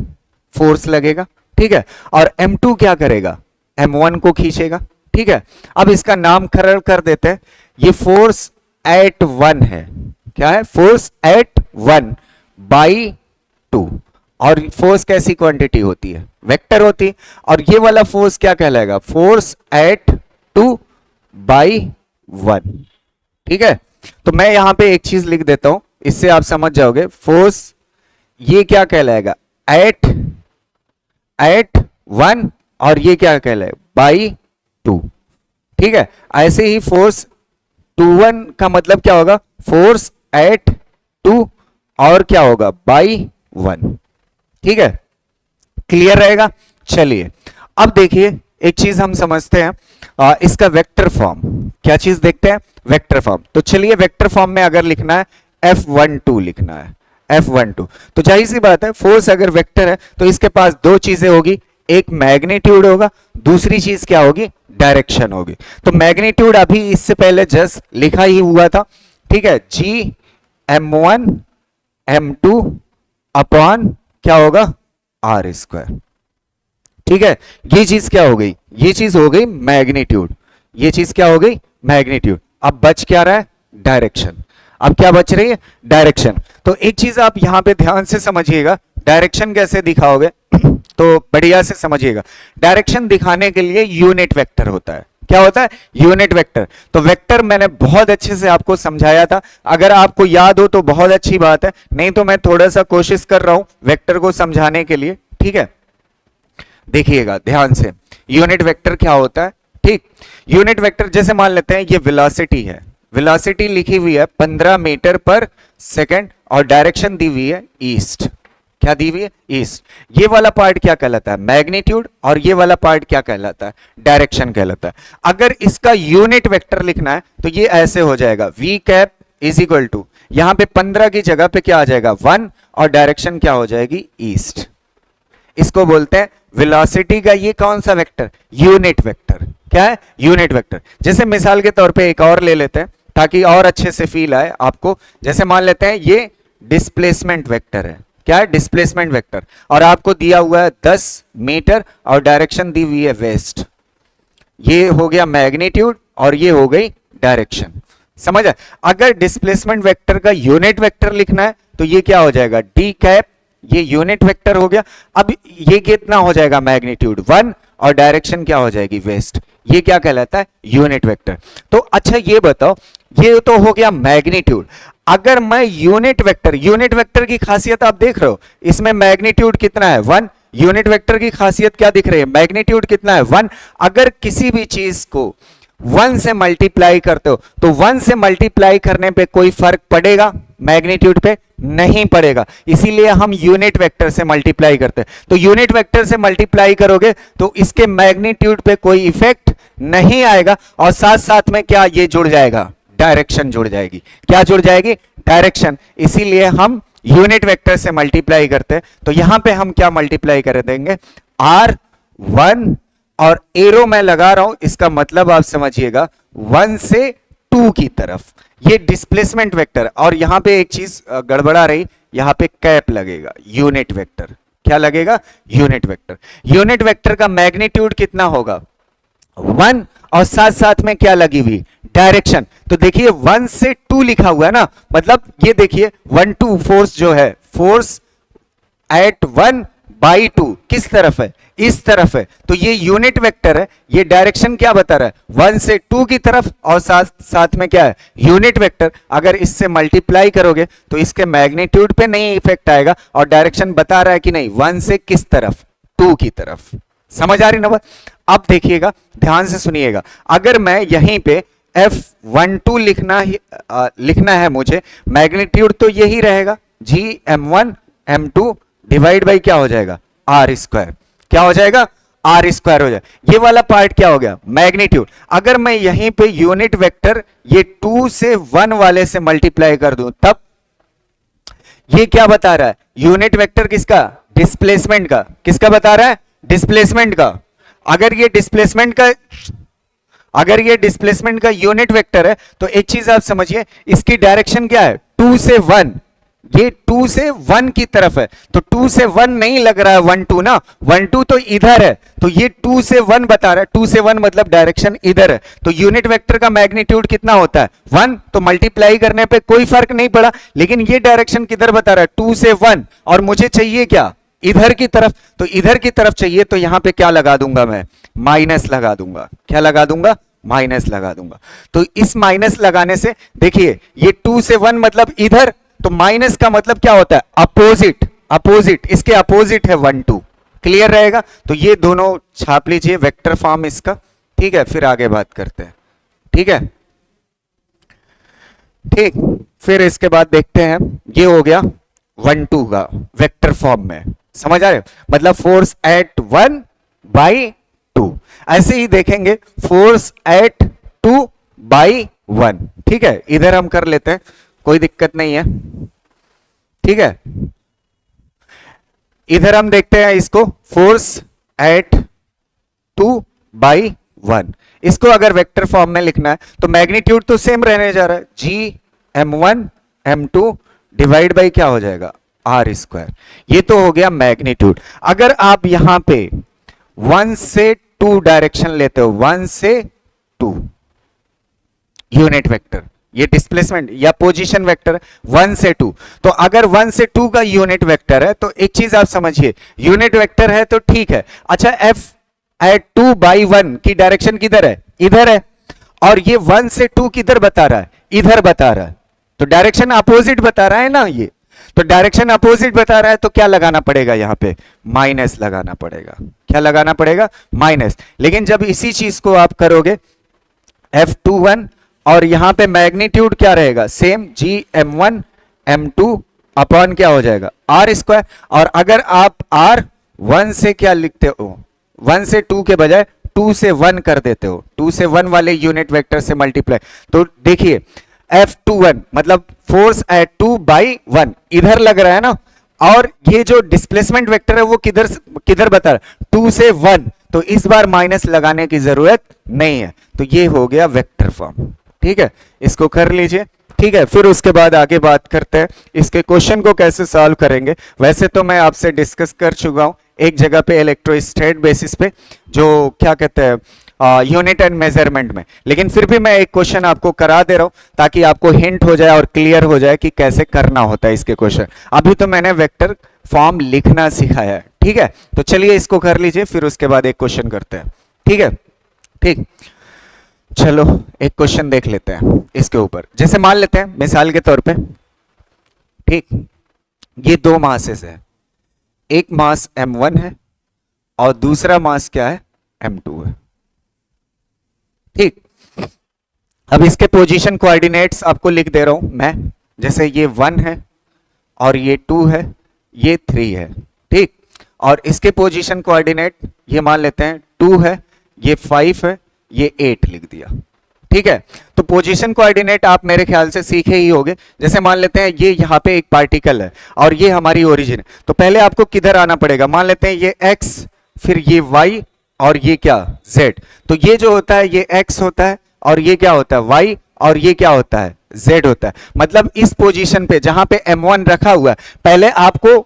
फोर्स लगेगा। ठीक है, और m2 क्या करेगा, m1 को खींचेगा। ठीक है, अब इसका नामकरण कर देते हैं, ये फोर्स एट 1 है। क्या है, फोर्स एट 1 बाई 2। और फोर्स कैसी क्वांटिटी होती है, वेक्टर होती है। और ये वाला फोर्स क्या कहलाएगा, फोर्स एट 2 बाई 1। ठीक है, तो मैं यहां पे एक चीज लिख देता हूं, इससे आप समझ जाओगे। फोर्स ये क्या कहलाएगा, एट 1, और ये क्या कहलाएगा, बाई 2। ठीक है, ऐसे ही फोर्स 21 का मतलब क्या होगा, फोर्स एट 2 और क्या होगा, बाई 1। ठीक है, क्लियर रहेगा। चलिए अब देखिए एक चीज हम समझते हैं, इसका वेक्टर फॉर्म। क्या चीज देखते हैं, वेक्टर फॉर्म। तो चलिए वेक्टर फॉर्म में अगर लिखना है F12 लिखना है, F12, तो जाहिर सी बात है फोर्स अगर वेक्टर है तो इसके पास दो चीजें होगी, एक मैग्नीट्यूड होगा, दूसरी चीज क्या होगी, डायरेक्शन होगी। तो मैग्नीट्यूड अभी इससे पहले जस्ट लिखा ही हुआ था। ठीक है, G m1 m2 अपॉन क्या होगा, आर स्क्वायर। ठीक है, ये चीज क्या हो गई, ये चीज हो गई मैग्नीट्यूड, ये चीज क्या हो गई, मैग्नीट्यूड। अब बच क्या रहा है, डायरेक्शन। अब क्या बच रही है, डायरेक्शन। तो एक चीज आप यहां पे ध्यान से समझिएगा, डायरेक्शन कैसे दिखाओगे तो बढ़िया से समझिएगा। डायरेक्शन दिखाने के लिए यूनिट वेक्टर होता है। क्या होता है, यूनिट वेक्टर। तो वेक्टर मैंने बहुत अच्छे से आपको समझाया था, अगर आपको याद हो तो बहुत अच्छी बात है, नहीं तो मैं थोड़ा सा कोशिश कर रहा हूं वेक्टर को समझाने के लिए। ठीक है, देखिएगा ध्यान से, यूनिट वेक्टर क्या होता है। ठीक, यूनिट वेक्टर जैसे मान लेते हैं ये वेलोसिटी है, वेलोसिटी लिखी हुई है 15 मीटर पर सेकेंड और डायरेक्शन दी हुई है ईस्ट। क्या दी हुई है, ईस्ट। ये वाला पार्ट क्या कहलाता है, मैग्नीट्यूड, और ये वाला पार्ट क्या कहलाता है, डायरेक्शन कहलाता है। अगर इसका यूनिट वेक्टर लिखना है तो ये ऐसे हो जाएगा, v cap is equal to, यहां पे 15 की जगह पे क्या आ जाएगा 1 और डायरेक्शन क्या हो जाएगी, ईस्ट। इसको बोलते हैं वेलोसिटी का ये कौन सा वेक्टर, यूनिट वेक्टर। क्या है, यूनिट वेक्टर। जैसे मिसाल के तौर पे एक और ले लेते हैं ताकि और अच्छे से फील आए आपको। जैसे मान लेते हैं ये डिस्प्लेसमेंट वेक्टर है। क्या है, डिस्प्लेसमेंट वेक्टर, और आपको दिया हुआ है 10 मीटर और डायरेक्शन दी हुई है वेस्ट। ये हो गया मैग्नीट्यूड और ये हो गई डायरेक्शन। समझ आए। अगर डिस्प्लेसमेंट वेक्टर का यूनिट वेक्टर लिखना है तो ये क्या हो जाएगा, डी कैप, ये यूनिट वेक्टर हो गया। अब ये कितना हो जाएगा, मैग्नीट्यूड 1 और डायरेक्शन क्या हो जाएगी, वेस्ट। ये क्या कहलाता है, यूनिट वेक्टर। तो अच्छा ये बताओ, ये तो हो गया मैग्नीट्यूड। अगर मैं यूनिट वेक्टर की खासियत आप देख रहे हो, इसमें मैग्नीट्यूड कितना है, 1। यूनिट वेक्टर की खासियत क्या दिख रही है, मैग्नीट्यूड कितना है, 1। अगर किसी भी चीज को 1 से मल्टीप्लाई करते हो तो 1 से मल्टीप्लाई करने पे कोई फर्क पड़ेगा मैग्नीट्यूड पे, नहीं पड़ेगा। इसीलिए हम यूनिट वेक्टर से मल्टीप्लाई करते हैं। तो यूनिट वेक्टर से मल्टीप्लाई करोगे तो इसके मैग्नीट्यूड पे कोई इफेक्ट नहीं आएगा, और साथ साथ में क्या ये जुड़ जाएगा, डायरेक्शन जुड़ जाएगी। क्या जुड़ जाएगी, डायरेक्शन। इसीलिए हम यूनिट वेक्टर से मल्टीप्लाई करते हैं। तो यहां पे हम क्या मल्टीप्लाई कर देंगे, R1, और एरो मैं लगा रहा हूं, इसका मतलब आप समझिएगा 1 से टू की तरफ, ये डिस्प्लेसमेंट वेक्टर। और यहां पे एक चीज गड़बड़ा रही, यहां पे कैप लगेगा, यूनिट वेक्टर। क्या लगेगा? Unit vector. यूनिट वेक्टर का मैग्नीट्यूड कितना होगा? 1, और साथ साथ में क्या लगी हुई? डायरेक्शन। तो देखिए 1 से 2 लिखा हुआ है ना, मतलब ये देखिए 1 2 फोर्स जो है, फोर्स एट 1 बाई 2 किस तरफ है? इस तरफ है। तो ये यूनिट वेक्टर है, ये डायरेक्शन क्या बता रहा है? 1 से 2 की तरफ, और साथ साथ में क्या है? Unit vector. अगर इससे मल्टीप्लाई करोगे तो इसके मैग्नीट्यूड पे नहीं इफेक्ट आएगा, और डायरेक्शन बता रहा है कि नहीं 1 से किस तरफ? 2 की तरफ। समझ आ रही ना बात? अब देखिएगा, ध्यान से सुनिएगा, अगर मैं यहीं पे F12 लिखना है मुझे, मैग्नीट्यूड तो यही रहेगा, Gm1 M2 डिवाइड बाई क्या हो जाएगा? R square. क्या हो जाएगा? R स्क्वायर हो जाएगा। ये वाला पार्ट क्या हो गया? मैग्नीट्यूड। अगर मैं यहीं पे यूनिट वेक्टर ये 2 से 1 वाले से मल्टीप्लाई कर दूं, तब ये क्या बता रहा है? यूनिट वेक्टर किसका? डिस्प्लेसमेंट का। किसका बता रहा है? डिस्प्लेसमेंट का। अगर ये डिस्प्लेसमेंट का यूनिट वेक्टर है, तो एक चीज आप समझिए, इसकी डायरेक्शन क्या है? 2 से 1। ये 2 से 1 की तरफ है, तो 2 से 1 नहीं लग रहा है 1 2 ना, 1 2 तो इधर है, तो ये 2 से 1 बता रहा है, 2 से 1 मतलब डायरेक्शन इधर है। तो यूनिट वेक्टर का मैग्नीट्यूड कितना होता है? 1। तो मल्टीप्लाई करने पे कोई फर्क नहीं पड़ा, लेकिन ये डायरेक्शन किधर बता रहा है? 2 से 1, और मुझे चाहिए क्या? इधर की तरफ। तो इधर की तरफ चाहिए, तो यहां पे क्या लगा दूंगा मैं? माइनस लगा दूंगा। क्या लगा दूंगा? माइनस लगा दूंगा। तो इस माइनस लगाने से देखिए, ये 2 से 1 मतलब इधर, तो माइनस का मतलब क्या होता है? अपोजिट। अपोजिट, इसके अपोजिट है 1 2। क्लियर रहेगा? तो ये दोनों छाप लीजिए, वेक्टर फॉर्म इसका। ठीक है, फिर आगे बात करते हैं। ठीक है, ठीक। फिर इसके बाद देखते हैं, ये हो गया 1 2 का वेक्टर फॉर्म में। समझ आ रहे? मतलब फोर्स एट 1 बाई 2। ऐसे ही देखेंगे फोर्स एट 2 बाई 1। ठीक है, इधर हम कर लेते हैं, कोई दिक्कत नहीं है। ठीक है, इधर हम देखते हैं इसको, फोर्स एट 2 बाई 1। इसको अगर वेक्टर फॉर्म में लिखना है, तो मैग्नीट्यूड तो सेम रहने जा रहा है, Gm1 M2 डिवाइड बाई क्या हो जाएगा? R square. ये तो हो गया मैग्नीट्यूड। अगर आप यहां पे 1 से 2 डायरेक्शन लेते हो, 1 से 2 यूनिट वेक्टर, ये डिस्प्लेसमेंट या पोजीशन वेक्टर 1 से 2। तो अगर 1 से 2 का यूनिट वेक्टर है, तो एक चीज आप समझिए, यूनिट वेक्टर है तो ठीक है। अच्छा, F एट 2 बाई 1 की डायरेक्शन किधर है? इधर है। और ये 1 से 2 किधर बता रहा है? इधर बता रहा है। तो डायरेक्शन अपोजिट बता रहा है ना ये। तो डायरेक्शन अपोजिट बता रहा है, तो क्या लगाना पड़ेगा? यहां पे माइनस लगाना पड़ेगा। क्या लगाना पड़ेगा? माइनस। लेकिन जब इसी चीज को आप करोगे F21, और यहां पे मैग्नीट्यूड क्या रहेगा? सेम, Gm1 M2 अपॉन क्या हो जाएगा? R square. और अगर आप R 1 से क्या लिखते हो? 1 से 2 के बजाय 2 से 1 कर देते हो, 2 से 1 वाले यूनिट वेक्टर से मल्टीप्लाई। तो देखिए F21 मतलब फोर्स एट 2 बाई 1 इधर लग रहा है ना, और ये जो डिस्प्लेसमेंट वेक्टर है वो किधर बता रहा है? 2 से 1। तो इस बार माइनस लगाने की जरूरत नहीं है। तो ये हो गया वेक्टर फॉर्म। ठीक है, इसको कर लीजिए। ठीक है, फिर उसके बाद आगे बात करते हैं इसके क्वेश्चन को कैसे सॉल्व करेंगे। वैसे तो मैं आपसे डिस्कस कर चुका हूं एक जगह पे इलेक्ट्रोस्टैट बेसिस पे, जो क्या कहते हैं यूनिट एंड मेजरमेंट में, लेकिन फिर भी मैं एक क्वेश्चन आपको करा दे रहा हूं ताकि आपको हिंट हो जाए और क्लियर हो जाए कि कैसे करना होता है इसके क्वेश्चन। अभी तो मैंने वेक्टर फॉर्म लिखना सिखाया है। ठीक है, तो चलिए इसको कर लीजिए, फिर उसके बाद एक क्वेश्चन करते हैं। ठीक है, ठीक, चलो एक क्वेश्चन देख लेते हैं इसके ऊपर। जैसे मान लेते हैं मिसाल के तौर पे, ठीक, ये 2 मासेस है, एक मास M1 है और दूसरा मास क्या है? M2 है। ठीक, अब इसके पोजीशन कोऑर्डिनेट्स आपको लिख दे रहा हूं मैं। जैसे ये 1 है और ये 2 है, ये 3 है। ठीक, और इसके पोजीशन कोऑर्डिनेट ये मान लेते हैं 2 है, ये 5 है, ये 8 लिख दिया। ठीक है, तो पोजीशन कोऑर्डिनेट आप मेरे ख्याल से सीखे ही होंगे। जैसे मान लेते हैं ये यहाँ पे एक पार्टिकल है और ये हमारी ओरिजिन है, तो पहले आपको किधर आना पड़ेगा? मान लेते हैं ये x, फिर ये y और ये क्या? z। तो ये जो होता है ये x होता है और ये क्या होता है? y, और ये क्या होता है, z होता है। मतलब इस पोजीशन पे जहां पे m1 रखा हुआ है, पहले आपको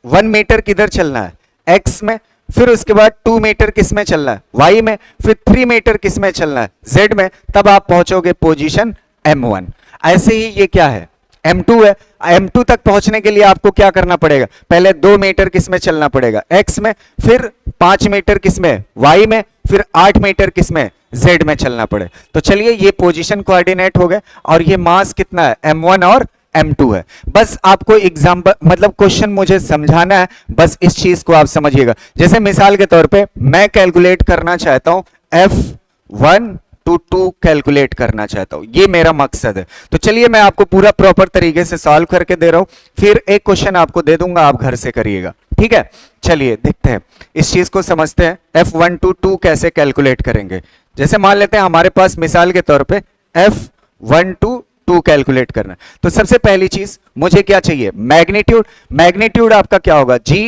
1 मीटर किधर चलना है, x में, फिर उसके बाद 2 मीटर किस में चलना है, y में, फिर 3 मीटर किस में चलना है, z में, तब आप पहुंचोगे पोजीशन m1। ऐसे ही ये क्या है, m2 है। m2 तक पहुंचने के लिए आपको क्या करना पड़ेगा, पहले 2 मीटर किस में चलना पड़ेगा, x में, फिर 5 मीटर किस में, y में, फिर 8 मीटर किस में, z में चलना पड़े। तो चलिए ये पोजीशन कोऑर्डिनेट हो गए और ये मास कितना है, m1 और m2 है। बस आपको एग्जांपल मतलब क्वेश्चन मुझे समझाना है, बस इस चीज को आप समझिएगा। जैसे मिसाल के तौर पे मैं कैलकुलेट करना चाहता हूं f1 to 2 कैलकुलेट करना चाहता हूं, ये मेरा मकसद है। तो चलिए मैं आपको पूरा प्रॉपर तरीके से सॉल्व करके दे रहा हूं, फिर एक क्वेश्चन आपको दे दूंगा, आप घर से करिएगा, ठीक है। चलिए देखते हैं, इस चीज को समझते हैं, f1 to 2 कैसे कैलकुलेट करेंगे। जैसे मान लेते हैं हमारे पास मिसाल के तौर पे f1 to 2 कैलकुलेट करना है, तो सबसे पहली चीज मुझे क्या चाहिए, मैग्नीट्यूड। मैग्नीट्यूड आपका क्या होगा, g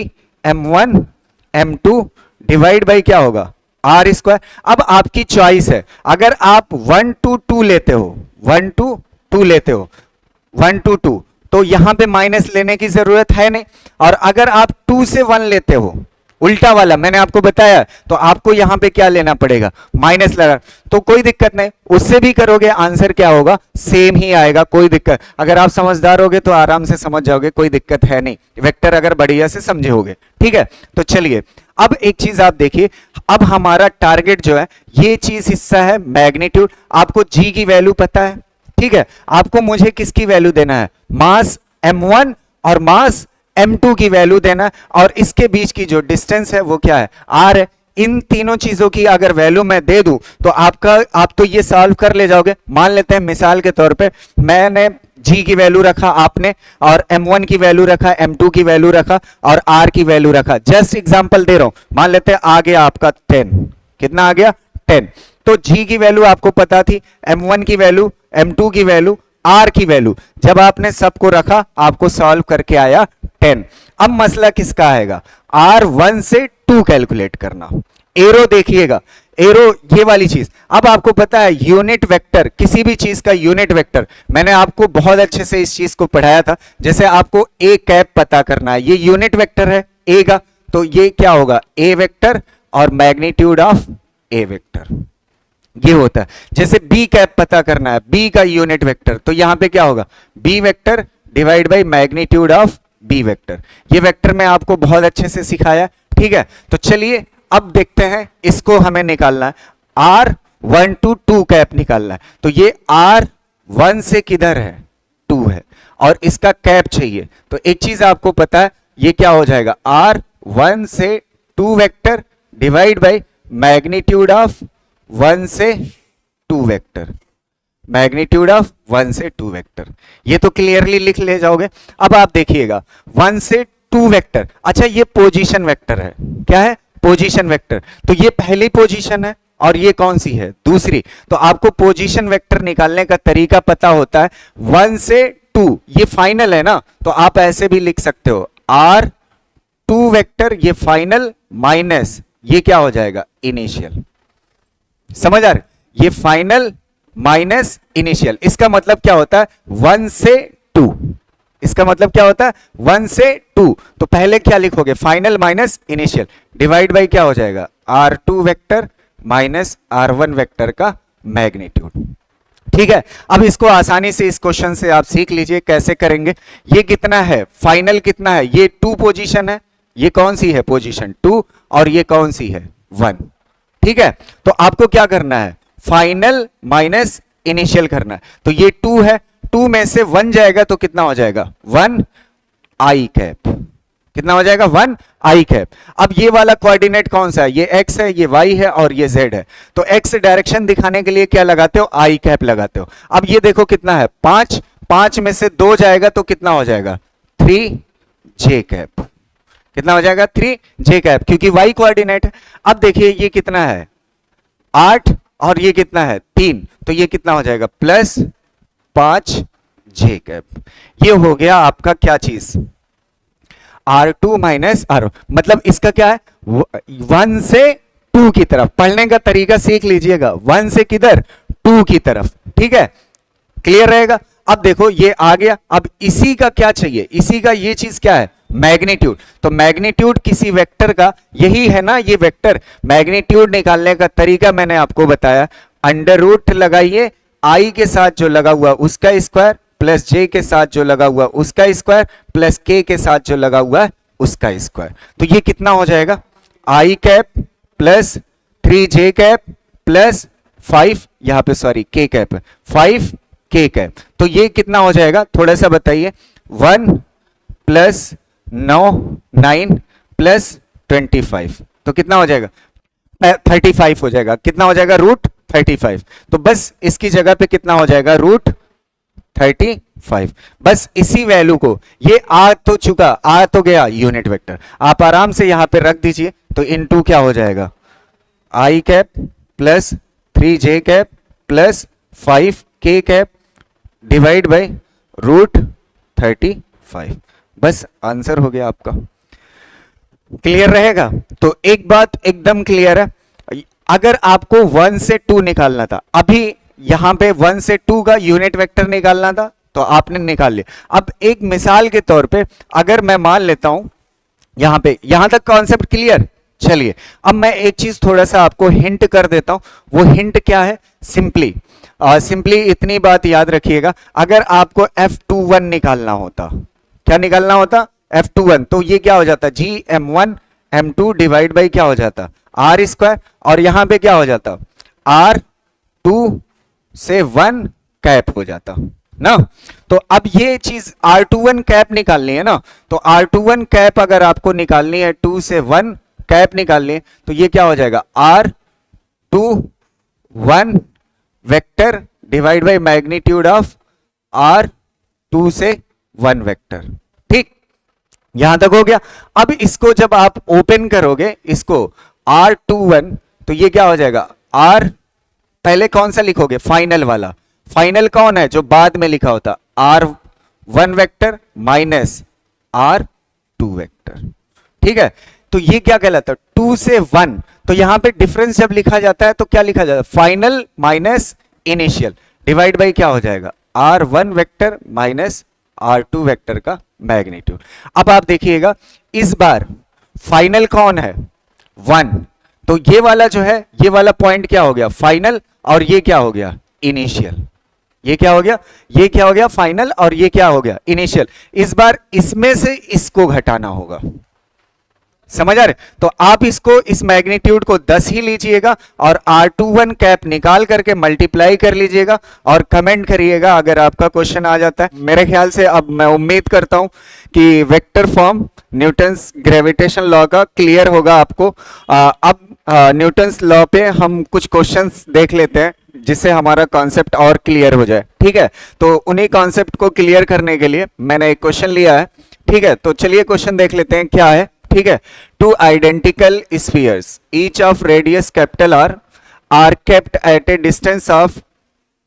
m1 m2 divide by क्या होगा, आर स्क्वायर। अब आपकी चॉइस है, अगर आप 1 to 2 लेते हो, 1 to 2 लेते हो, 1 to 2, तो यहां पे माइनस लेने की जरूरत है नहीं। और अगर आप 2 से 1 लेते हो, उल्टा वाला मैंने आपको बताया, तो आपको यहां पे क्या लेना पड़ेगा, माइनस लगा। तो कोई दिक्कत नहीं, उससे भी करोगे आंसर क्या होगा, सेम ही आएगा, कोई दिक्कत। अगर आप समझदार होगे तो आराम से समझ जाओगे, कोई दिक्कत है नहीं, वेक्टर अगर बढ़िया से समझे होगे, ठीक है। तो चलिए अब एक चीज आप देखिए, अब हमारा टारगेट जो है, ये चीज हिस्सा है मैग्नीट्यूड। आपको जी की वैल्यू पता है, ठीक है। आपको मुझे किसकी वैल्यू देना है, मास m1 और मास m2 की वैल्यू देना, और इसके बीच की जो डिस्टेंस है वो क्या है, r है। इन तीनों चीजों की अगर वैल्यू मैं दे दूं तो आप तो ये सॉल्व कर ले जाओगे। मान लेते हैं मिसाल के तौर पे मैंने g की वैल्यू रखा आपने, और m1 की वैल्यू रखा, m2 की वैल्यू रखा, और r की वैल्यू रखा। जस्ट एग्जांपल दे रहा हूं, मान लेते हैं आ गया आपका 10, कितना आ गया 10। तो g की वैल्यू आपको पता थी, m1 की वैल्यू, m2 की वैल्यू, r की वैल्यू। जब आपने सबको रखा आपको सॉल्व करके आया 10। अब मसला किसका आएगा, r1 से 2 कैलकुलेट करना। एरो देखिएगा, एरो ये वाली चीज। अब आपको पता है यूनिट वेक्टर, किसी भी चीज का यूनिट वेक्टर, मैंने आपको बहुत अच्छे से इस चीज को पढ़ाया था। जैसे आपको ए कैप पता करना है, ये यूनिट वेक्टर है ए का, तो ये क्या होगा, ए वेक्टर और मैग्नीट्यूड ऑफ ए वेक्टर, ये होता है। जैसे बी कैप पता करना है, बी का यूनिट वेक्टर, तो यहां पे क्या होगा, B vector divide by magnitude of B vector. ये वेक्टर मैं आपको बहुत अच्छे से सिखाया, ठीक है। तो चलिए अब देखते हैं, इसको हमें निकालना है, r1 to 2 कैप निकालना है। तो ये r1 से किधर है, 2 है, और इसका कैप चाहिए। तो एक चीज आपको पता है, ये क्या हो जाएगा, r1 से 2 vector divide by magnitude of 1 से 2 वेक्टर, मैग्नीट्यूड ऑफ 1 से 2 वेक्टर। ये तो क्लियरली लिख ले जाओगे। अब आप देखिएगा 1 से 2 वेक्टर, अच्छा ये पोजीशन वेक्टर है, क्या है, पोजीशन वेक्टर। तो ये पहली पोजीशन है और ये कौन सी है, दूसरी। तो आपको पोजीशन वेक्टर निकालने का तरीका पता होता है, 1 से 2 ये फाइनल है ना, तो आप ऐसे भी लिख सकते हो, r2 वेक्टर ये फाइनल माइनस ये क्या हो जाएगा, इनिशियल। समझ आ रहे, ये फाइनल माइनस इनिशियल। इसका मतलब क्या होता है, 1 से 2, इसका मतलब क्या होता है 1 से 2। तो पहले क्या लिखोगे, final minus initial divide by क्या हो जाएगा, r2 vector minus r1 vector का मैग्नीट्यूड, ठीक है। अब इसको आसानी से इस क्वेश्चन से आप सीख लीजिए कैसे करेंगे। ये कितना है, फाइनल कितना है, ये 2 पोजीशन है, ये कौन सी है पोजीशन 2, और ये कौन सी है 1, ठीक है। तो आपको क्या करना है, फाइनल माइनस इनिशियल करना है। तो ये 2 है, 2 में से 1 जाएगा तो कितना हो जाएगा, 1 आई कैप, कितना हो जाएगा, 1 आई कैप। अब ये वाला कोऑर्डिनेट कौन सा है, ये x है, ये y है और ये z है। तो x डायरेक्शन दिखाने के लिए क्या लगाते हो, आई कैप लगाते हो। अब ये देखो कितना है, 5, 5 में से 2 जाएगा तो कितना हो जाएगा, 3 j कैप, कितना हो जाएगा, 3 j कैप, क्योंकि y कोऑर्डिनेट है। अब देखिए ये कितना है 8 और ये कितना है 3, तो ये कितना हो जाएगा प्लस 5 j कैप। ये हो गया आपका क्या चीज, R2 माइनस R, मतलब इसका क्या है 1 से 2 की तरफ। पढ़ने का तरीका सीख लीजिएगा, 1 से किधर टू की तरफ, ठीक है, क्लियर रहेगा। अब देखो ये आ गया, अब इसी का क्या चाहिए, इसी का ये चीज क्या है, मैग्नीट्यूड। तो मैग्नीट्यूड किसी वेक्टर का, यही है ना ये वेक्टर, मैग्नीट्यूड निकालने का तरीका मैंने आपको बताया, अंडर रूट लगाइए, आई के साथ जो लगा हुआ उसका स्क्वायर प्लस जे के साथ जो लगा हुआ उसका स्क्वायर प्लस के साथ जो लगा हुआ है उसका स्क्वायर। तो ये कितना हो जाएगा, I cap plus 3j cap plus 5, यहां पे सॉरी के कैप है, 5 के कैप। तो ये कितना हो जाएगा, थोड़ा सा बताइए, 1 प्लस 9 प्लस 25, तो कितना हो जाएगा, 35 हो जाएगा। कितना हो जाएगा, रूट 35। तो बस इसकी जगह पे कितना हो जाएगा, रूट 35। बस इसी वैल्यू को, ये आ तो चुका, आ तो गया यूनिट वेक्टर, आप आराम से यहां पे रख दीजिए। तो इनटू क्या हो जाएगा, I cap plus 3j cap plus 5k cap divide by root 35। बस आंसर हो गया आपका, क्लियर रहेगा। तो एक बात एकदम क्लियर है, अगर आपको 1 से 2 निकालना था, अभी यहां पे 1 से 2 का यूनिट वेक्टर निकालना था तो आपने निकाल लिया। अब एक मिसाल के तौर पे अगर मैं मान लेता हूं, यहां पे, यहां तक कॉन्सेप्ट क्लियर। चलिए अब मैं एक चीज थोड़ा सा आपको हिंट कर देता हूं, वो हिंट क्या है, सिंपली इतनी बात याद रखिएगा, अगर आपको F21 निकालना होता, क्या निकालना होता, F21, तो ये क्या हो जाता, GM1 M2 डिवाइड बाई क्या हो जाता, R स्क्वायर, और यहां पे क्या हो जाता, R2 से 1 कैप हो जाता ना। तो अब ये चीज R21 कैप निकालनी है ना, तो R21 कैप अगर आपको निकालनी है 2 से 1 कैप निकालनी है, तो ये क्या हो जाएगा, R21 vector divide by magnitude of R2 से 1 वेक्टर, ठीक, यहां तक हो गया। अब इसको जब आप ओपन करोगे इसको R21, तो ये क्या हो जाएगा, R, पहले कौन सा लिखोगे, फाइनल वाला, फाइनल कौन है जो बाद में लिखा होता, R1 vector minus R2 vector, ठीक है। तो ये क्या कहलाता है, 2 से 1, तो यहां पे डिफरेंस जब लिखा जाता है तो क्या लिखा जाता है, final minus initial divide by क्या हो जाएगा, R1 vector minus R2 vector का मैग्नीट्यूड। अब आप देखिएगा इस बार फाइनल कौन है, 1, तो ये वाला जो है, ये वाला पॉइंट क्या हो गया, फाइनल, और ये क्या हो गया, इनिशियल। ये क्या हो गया, ये क्या हो गया, फाइनल, और ये क्या हो गया, इनिशियल। इस बार इसमें से इसको घटाना होगा, समझ आ रहे। तो आप इसको, इस मैग्नीट्यूड को 10 ही लीजिएगा और R21 कैप निकाल करके मल्टीप्लाई कर लीजिएगा और कमेंट करिएगा अगर आपका क्वेश्चन आ जाता है। मेरे ख्याल से अब मैं उम्मीद करता हूं कि vector form Newton's gravitation law का क्लियर होगा आपको। अब न्यूटन्स लॉ पे हम कुछ क्वेश्चंस देख लेते हैं जिससे हमारा कॉन्सेप्ट और क्लियर हो जाए, ठीक है। तो उन्हीं कॉन्सेप्ट को क्लियर करने के लिए मैंने एक क्वेश्चन लिया है, ठीक है। तो चलिए क्वेश्चन देख लेते हैं क्या है, ठीक है। Two identical spheres each of radius capital R R kept at a distance of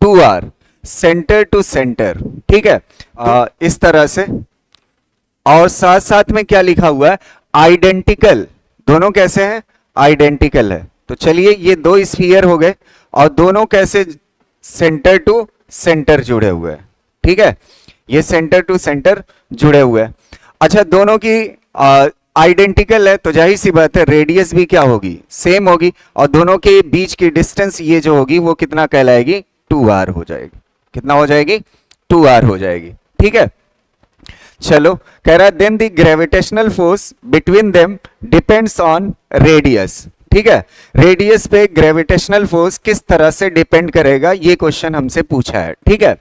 2r centre to centre, ठीक है, इस तरह से। और साथ साथ में क्या लिखा हुआ है, आइडेंटिकल, दोनों कैसे हैं, आइडेंटिकल है। तो चलिए ये दो स्फीयर हो गए और दोनों कैसे, सेंटर टू सेंटर जुड़े हुए हैं, ठीक है, ये सेंटर टू सेंटर जुड़े हुए हैं। अच्छा, दोनों की आइडेंटिकल है तो जाहिर सी बात है रेडियस भी क्या होगी, सेम होगी, और दोनों के बीच की डिस्टेंस ये जो होगी वो कितना कहलाएगी, 2r हो जाएगी। कितना हो जाएगी, 2r हो जाएगी, ठीक है। चलो, कह रहा है then the gravitational force between them depends on radius, ठीक है। रेडियस पे ग्रेविटेशनल फोर्स किस तरह से डिपेंड करेगा, ये क्वेश्चन हमसे पूछा है, ठीक है।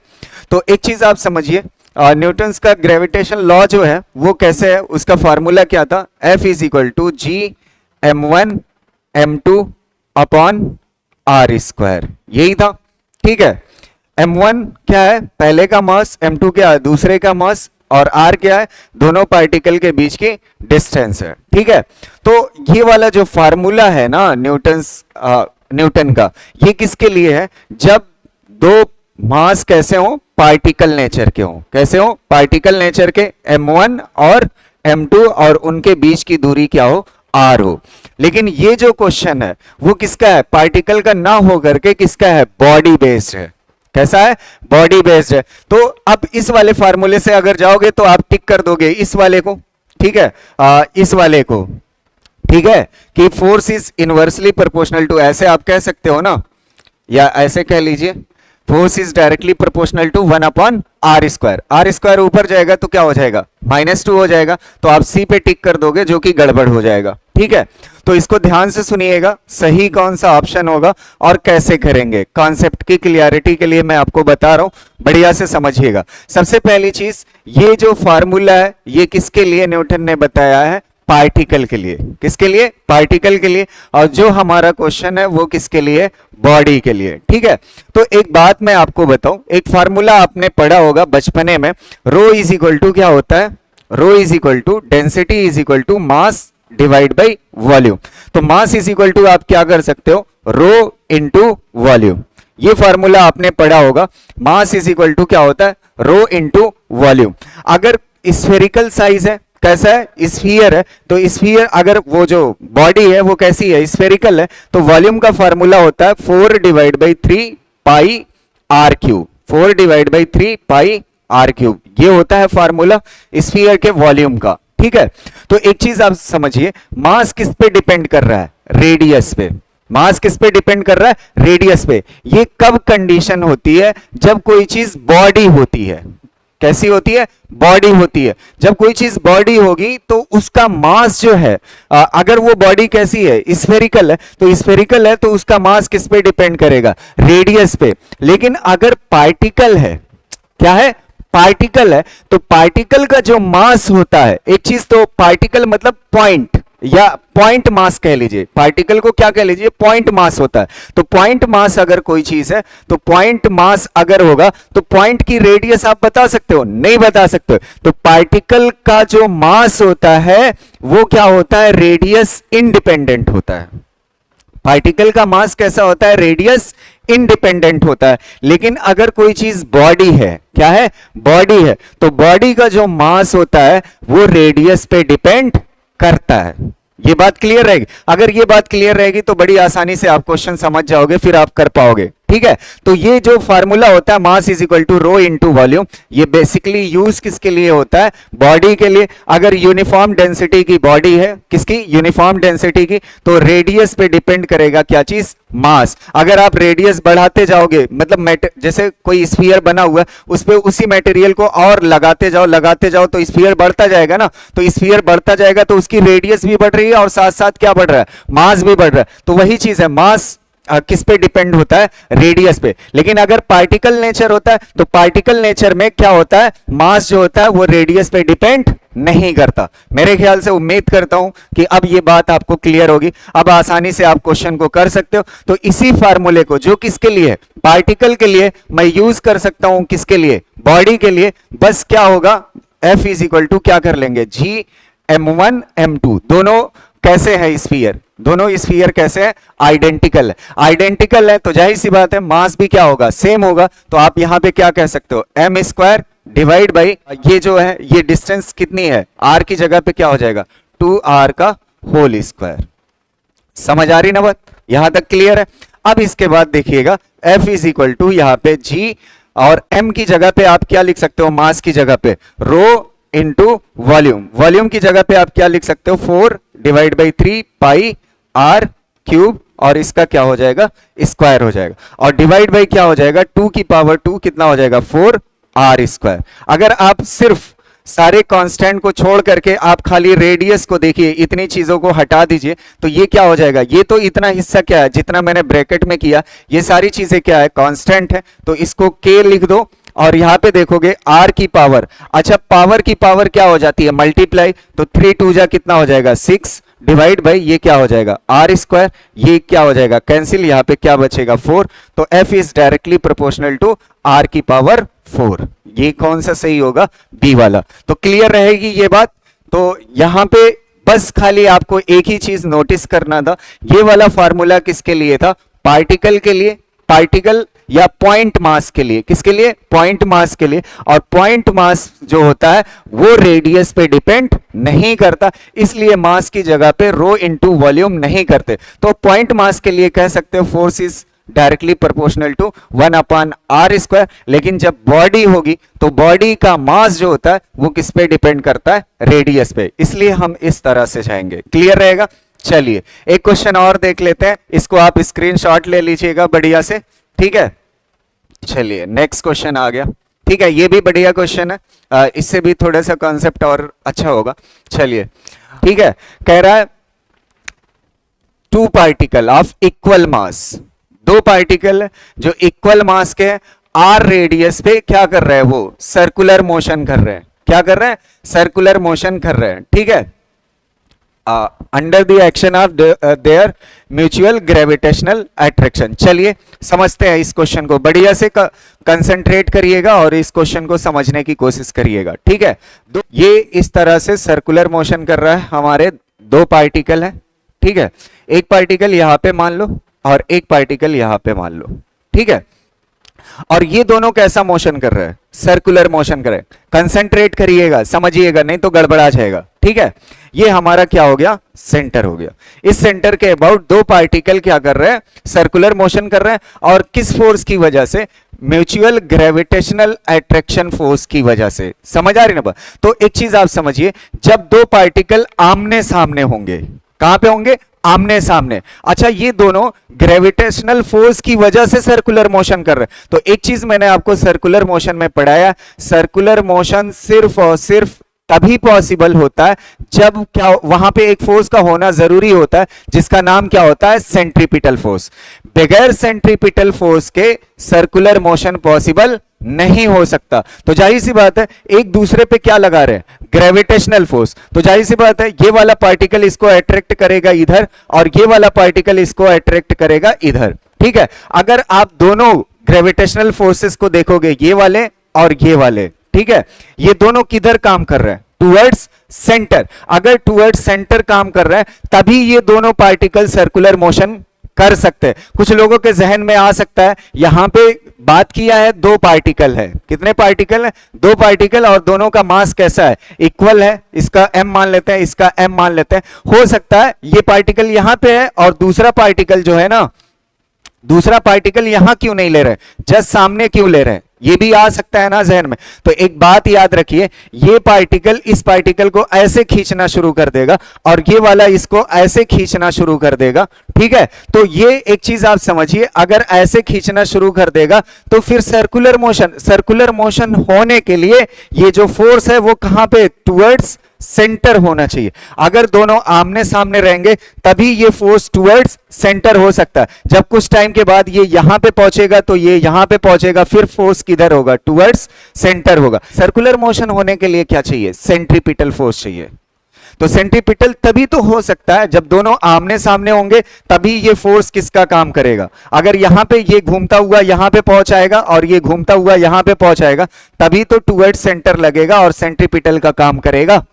तो एक चीज आप समझिए, न्यूटन्स का ग्रेविटेशन लॉ जो है वो कैसे है, उसका फॉर्मूला क्या था, F is equal to G m1 m2 upon r square, यही था, ठीक है। m1 क्या है, पहले का मास, m2 क्या है, दूसरे का मास, और r क्या है, दोनों पार्टिकल के बीच की डिस्टेंस है, ठीक है। तो ये वाला जो फार्मूला है ना न्यूटन का, ये किसके लिए है, जब दो मास कैसे हो, पार्टिकल नेचर के हो, कैसे हो, पार्टिकल नेचर के, m1 और m2, और उनके बीच की दूरी क्या हो, आर हो। लेकिन ये जो क्वेश्चन है वो किसका है, पार्टिकल का ना हो करके किसका है, बॉडी बेस्ड है। कैसा है, बॉडी बेस्ड है। तो अब इस वाले फार्मूले से अगर जाओगे तो आप टिक कर दोगे इस वाले को, ठीक है, इस वाले को, ठीक है, कि force is inversely proportional to, ऐसे आप कह सकते हो ना, या ऐसे कह लीजिए, force is directly proportional to 1/r²। r² ऊपर जाएगा तो क्या हो जाएगा, -2 हो जाएगा। तो आप सी पे टिक कर दोगे जो कि गड़बड़ हो जाएगा, ठीक है। तो इसको ध्यान से सुनिएगा, सही कौन सा ऑप्शन होगा और कैसे करेंगे, कॉन्सेप्ट की क्लियरिटी के लिए मैं आपको बता रहा हूं, बढ़िया से समझिएगा। सबसे पहली चीज, ये जो फार्मूला है ये किसके लिए न्यूटन ने बताया है, पार्टिकल के लिए। किसके लिए, पार्टिकल के लिए। और जो हमारा क्वेश्चन है वो किसके लिए, बॉडी के लिए, ठीक है। तो एक बात मैं आपको बताऊं, एक फार्मूला आपने पढ़ा होगा बचपने में, रो इज इक्वल टू क्या होता है, rho is equal to density is equal to mass divide by volume. तो मास इज इक्वल टू आप क्या कर सकते हो, रो इंटू वॉल्यूम। ये फार्मूला आपने पढ़ा होगा, मास इज इक्वल टू क्या होता है, रो इंटू वॉल्यूम। अगर स्फेरिकल साइज है, कैसा है, स्फीयर है, तो स्फीयर अगर वो जो बॉडी है वो कैसी है, स्फेरिकल है, तो वॉल्यूम का फार्मूला होता है 4/3 pi R cube, 4/3 pi R cube. ये होता है फार्मूला स्फीयर के वॉल्यूम का, ठीक है। तो एक चीज आप समझिए, मास किस पे डिपेंड कर रहा है, रेडियस पे। मास किस पे डिपेंड कर रहा है, रेडियस पे। ये कब कंडीशन होती है, जब कोई चीज बॉडी होती है। कैसी होती है, बॉडी होती है। जब कोई चीज बॉडी होगी तो उसका मास जो है, अगर वो बॉडी कैसी है, स्फेरिकल है, तो स्फेरिकल है तो उसका मास किस पे डिपेंड करेगा, रेडियस पे। लेकिन अगर पार्टिकल है, क्या है, पार्टिकल है, तो पार्टिकल का जो मास होता है, एक चीज तो पार्टिकल मतलब पॉइंट या पॉइंट मास कह लीजिए, पार्टिकल को क्या कह लीजिए, पॉइंट मास होता है। तो पॉइंट मास अगर कोई चीज है, तो पॉइंट मास अगर होगा तो पॉइंट की रेडियस आप बता सकते हो, नहीं बता सकते। तो पार्टिकल का जो मास होता है वो क्या होता है, रेडियस इंडिपेंडेंट होता है। पार्टिकल का मास कैसा होता है, रेडियस इंडिपेंडेंट होता है। लेकिन अगर कोई चीज बॉडी है, क्या है, बॉडी है, तो बॉडी का जो मास होता है वो रेडियस पे डिपेंड करता है। ये बात क्लियर रहेगी, अगर ये बात क्लियर रहेगी तो बड़ी आसानी से आप क्वेश्चन समझ जाओगे, फिर आप कर पाओगे, ठीक है। तो ये जो फार्मूला होता है mass is equal to rho into volume, ये बेसिकली यूज किसके लिए होता है, बॉडी के लिए। अगर यूनिफॉर्म डेंसिटी की बॉडी है, किसकी, यूनिफॉर्म डेंसिटी की, तो रेडियस पे डिपेंड करेगा क्या चीज, मास। अगर आप रेडियस बढ़ाते जाओगे, मतलब जैसे कोई स्फीयर बना हुआ है, उस पे उसी मटेरियल को और लगाते जाओ तो स्फीयर बढ़ता जाएगा ना। तो स्फीयर बढ़ता जाएगा तो उसकी रेडियस भी बढ़ रही है और साथ साथ क्या बढ़ रहा है, मास भी बढ़ रहा है। तो वही चीज है, मास किस पे डिपेंड होता है, रेडियस पे। लेकिन अगर पार्टिकल नेचर होता है तो पार्टिकल नेचर में क्या होता है, मास जो होता है वो रेडियस पे डिपेंड नहीं करता। मेरे ख्याल से उम्मीद करता हूं कि अब ये बात आपको क्लियर होगी, अब आसानी से आप क्वेश्चन को कर सकते हो। तो इसी फार्मूले को जो किसके लिए, पार्टिकल के लिए, मैं यूज कर सकता हूं किसके लिए, बॉडी के लिए। बस क्या होगा, F इज इक्वल टू क्या कर लेंगे, G m1 m2, दोनों कैसे है स्फीयर, दोनों स्फीयर कैसे है, आइडेंटिकल है। आइडेंटिकल है तो जाहिर सी बात है मास भी क्या होगा, सेम होगा। तो आप यहां पे क्या कह सकते हो, m² डिवाइड बाई ये जो है, ये डिस्टेंस कितनी है, r की जगह पे क्या हो जाएगा, 2r का होल स्क्वायर। समझ आ रही ना बात, यहां तक क्लियर है। अब इसके बाद देखिएगा F इज इक्वल टू यहाँ पे G और m की जगह पे आप क्या लिख सकते हो, मास की जगह पे रो इंटू वॉल्यूम। वॉल्यूम की जगह पे आप क्या लिख सकते हो, 4/3 पाई आर क्यूब, और इसका क्या हो जाएगा, स्क्वायर हो जाएगा। और डिवाइड बाई क्या हो जाएगा, 2 की पावर 2 कितना हो जाएगा, 4r²। अगर आप सिर्फ सारे कांस्टेंट को छोड़ करके आप खाली रेडियस को देखिए, इतनी चीजों को हटा दीजिए, तो ये क्या हो जाएगा, ये तो इतना हिस्सा क्या है जितना मैंने ब्रैकेट में किया, ये सारी चीजें क्या है, कांस्टेंट है। तो इसको k लिख दो और यहां पे देखोगे r की पावर, अच्छा पावर की पावर क्या हो जाती है, मल्टीप्लाई। तो 3 2 जा कितना हो जाएगा, 6 डिवाइड बाई ये क्या हो जाएगा, r², ये क्या हो जाएगा, कैंसिल, यहां पे क्या बचेगा, 4। तो F is directly proportional to r की पावर 4। ये कौन सा सही होगा, बी वाला। तो क्लियर रहेगी ये बात। तो यहां पे बस खाली आपको एक ही चीज नोटिस करना था, ये वाला फार्मूला किसके लिए था, पार्टिकल के लिए। पार्टिकल या पॉइंट मास के लिए, किसके लिए, पॉइंट मास के लिए। और पॉइंट मास जो होता है वो रेडियस पे डिपेंड नहीं करता, इसलिए मास की जगह पे रो इनटू वॉल्यूम नहीं करते। तो पॉइंट मास के लिए कह सकते हो force is directly proportional to 1/r²। लेकिन जब बॉडी होगी तो बॉडी का मास जो होता है वो किस पे डिपेंड करता है, रेडियस पे, इसलिए हम इस तरह से जाएंगे। क्लियर रहेगा। चलिए एक क्वेश्चन और देख लेते हैं, इसको आप स्क्रीनशॉट ले लीजिएगा बढ़िया से, ठीक है। चलिए नेक्स्ट क्वेश्चन आ गया, ठीक है, ये भी बढ़िया क्वेश्चन है, इससे भी थोड़ा सा कॉन्सेप्ट और अच्छा होगा। चलिए ठीक है, कह रहा है two particle of equal mass, दो पार्टिकल जो इक्वल मास के आर रेडियस पे क्या कर रहे हैं, वो सर्कुलर मोशन कर रहे हैं। क्या कर रहे हैं, सर्कुलर मोशन कर रहे हैं, ठीक है, under the action of their mutual gravitational attraction. चलिए समझते हैं इस क्वेश्चन को, बढ़िया से कंसंट्रेट करिएगा और इस क्वेश्चन को समझने की कोशिश करिएगा, ठीक है। ये इस तरह से सर्कुलर मोशन कर रहा है, हमारे दो पार्टिकल है, ठीक है, एक पार्टिकल यहां पे मान लो और एक पार्टिकल यहां पे मान लो, ठीक है। और ये दोनों कैसा मोशन कर रहे हैं, सर्कुलर मोशन कर रहे हैं। कंसंट्रेट करिएगा, समझिएगा, नहीं तो गड़बड़ा जाएगा, ठीक है। ये हमारा क्या हो गया, सेंटर हो गया। इस सेंटर के अबाउट दो पार्टिकल क्या कर रहे हैं, सर्कुलर मोशन कर रहे हैं, और किस फोर्स की वजह से, म्यूचुअल ग्रेविटेशनल अट्रैक्शन फोर्स की वजह से। समझ आ रही ना बात। तो एक चीज आप समझिए, जब दो पार्टिकल आमने सामने होंगे, कहां पे होंगे, आमने सामने, अच्छा ये दोनों ग्रेविटेशनल फोर्स की वजह से सर्कुलर मोशन कर रहे हैं। तो एक चीज मैंने आपको सर्कुलर मोशन में पढ़ाया, सर्कुलर मोशन सिर्फ और सिर्फ तभी पॉसिबल होता है जब क्या, वहां पे एक फोर्स का होना जरूरी होता है जिसका नाम क्या होता है, सेंट्रीपिटल फोर्स। बगैर सेंट्रीपिटल फोर्स के सर्कुलर मोशन पॉसिबल नहीं हो सकता। तो जाहिर सी बात है एक दूसरे पे क्या लगा रहे हैं, ग्रेविटेशनल फोर्स। तो जाहिर सी बात है ये वाला पार्टिकल इसको अट्रैक्ट करेगा इधर और ये वाला पार्टिकल इसको अट्रैक्ट करेगा इधर, ठीक है। अगर आप दोनों ग्रेविटेशनल फोर्सेस को देखोगे, ये वाले और ये वाले, ठीक है, ये दोनों किधर काम कर रहे हैं, टुवर्ड्स सेंटर। अगर टुवर्ड्स सेंटर काम कर रहे हैं तभी ये दोनों पार्टिकल सर्कुलर मोशन कर सकते हैं। कुछ लोगों के जहन में आ सकता है यहां पे बात किया है दो पार्टिकल है, कितने पार्टिकल है, दो पार्टिकल, और दोनों का मास कैसा है, इक्वल है, इसका m मान लेते हैं, इसका m मान लेते हैं। हो सकता है ये पार्टिकल यहां पे है और दूसरा पार्टिकल जो है ना, दूसरा पार्टिकल यहां क्यों नहीं ले रहे, जस्ट सामने क्यों ले रहे हैं, ये भी आ सकता है ना जहन में। तो एक बात याद रखिए, ये पार्टिकल इस पार्टिकल को ऐसे खींचना शुरू कर देगा और ये वाला इसको ऐसे खींचना शुरू कर देगा, ठीक है। तो ये एक चीज आप समझिए, अगर ऐसे खींचना शुरू कर देगा तो फिर सर्कुलर मोशन होने के लिए ये जो फोर्स है वो कहां पे, टुवर्ड्स सेंटर होना चाहिए। अगर दोनों आमने सामने रहेंगे तभी ये फोर्स टुवर्ड्स सेंटर हो सकता है। जब कुछ टाइम के बाद ये यहां पे पहुंचेगा तो ये यहां पे पहुंचेगा, फिर फोर्स किधर होगा, टुवर्ड्स सेंटर होगा। सर्कुलर मोशन होने के लिए क्या चाहिए, सेंट्रीपिटल फोर्स चाहिए। तो सेंट्रीपिटल तभी तो हो सकता है जब दोनों आमने सामने होंगे, तभी ये फोर्स किसका काम करेगा। अगर यहां पे ये घूमता हुआ यहां पे पहुंच आएगा और ये घूमता हुआ यहां पे पहुंच आएगा, तभी तो टुवर्ड्स सेंटर लगेगा और सेंट्रीपिटल का काम करेगा।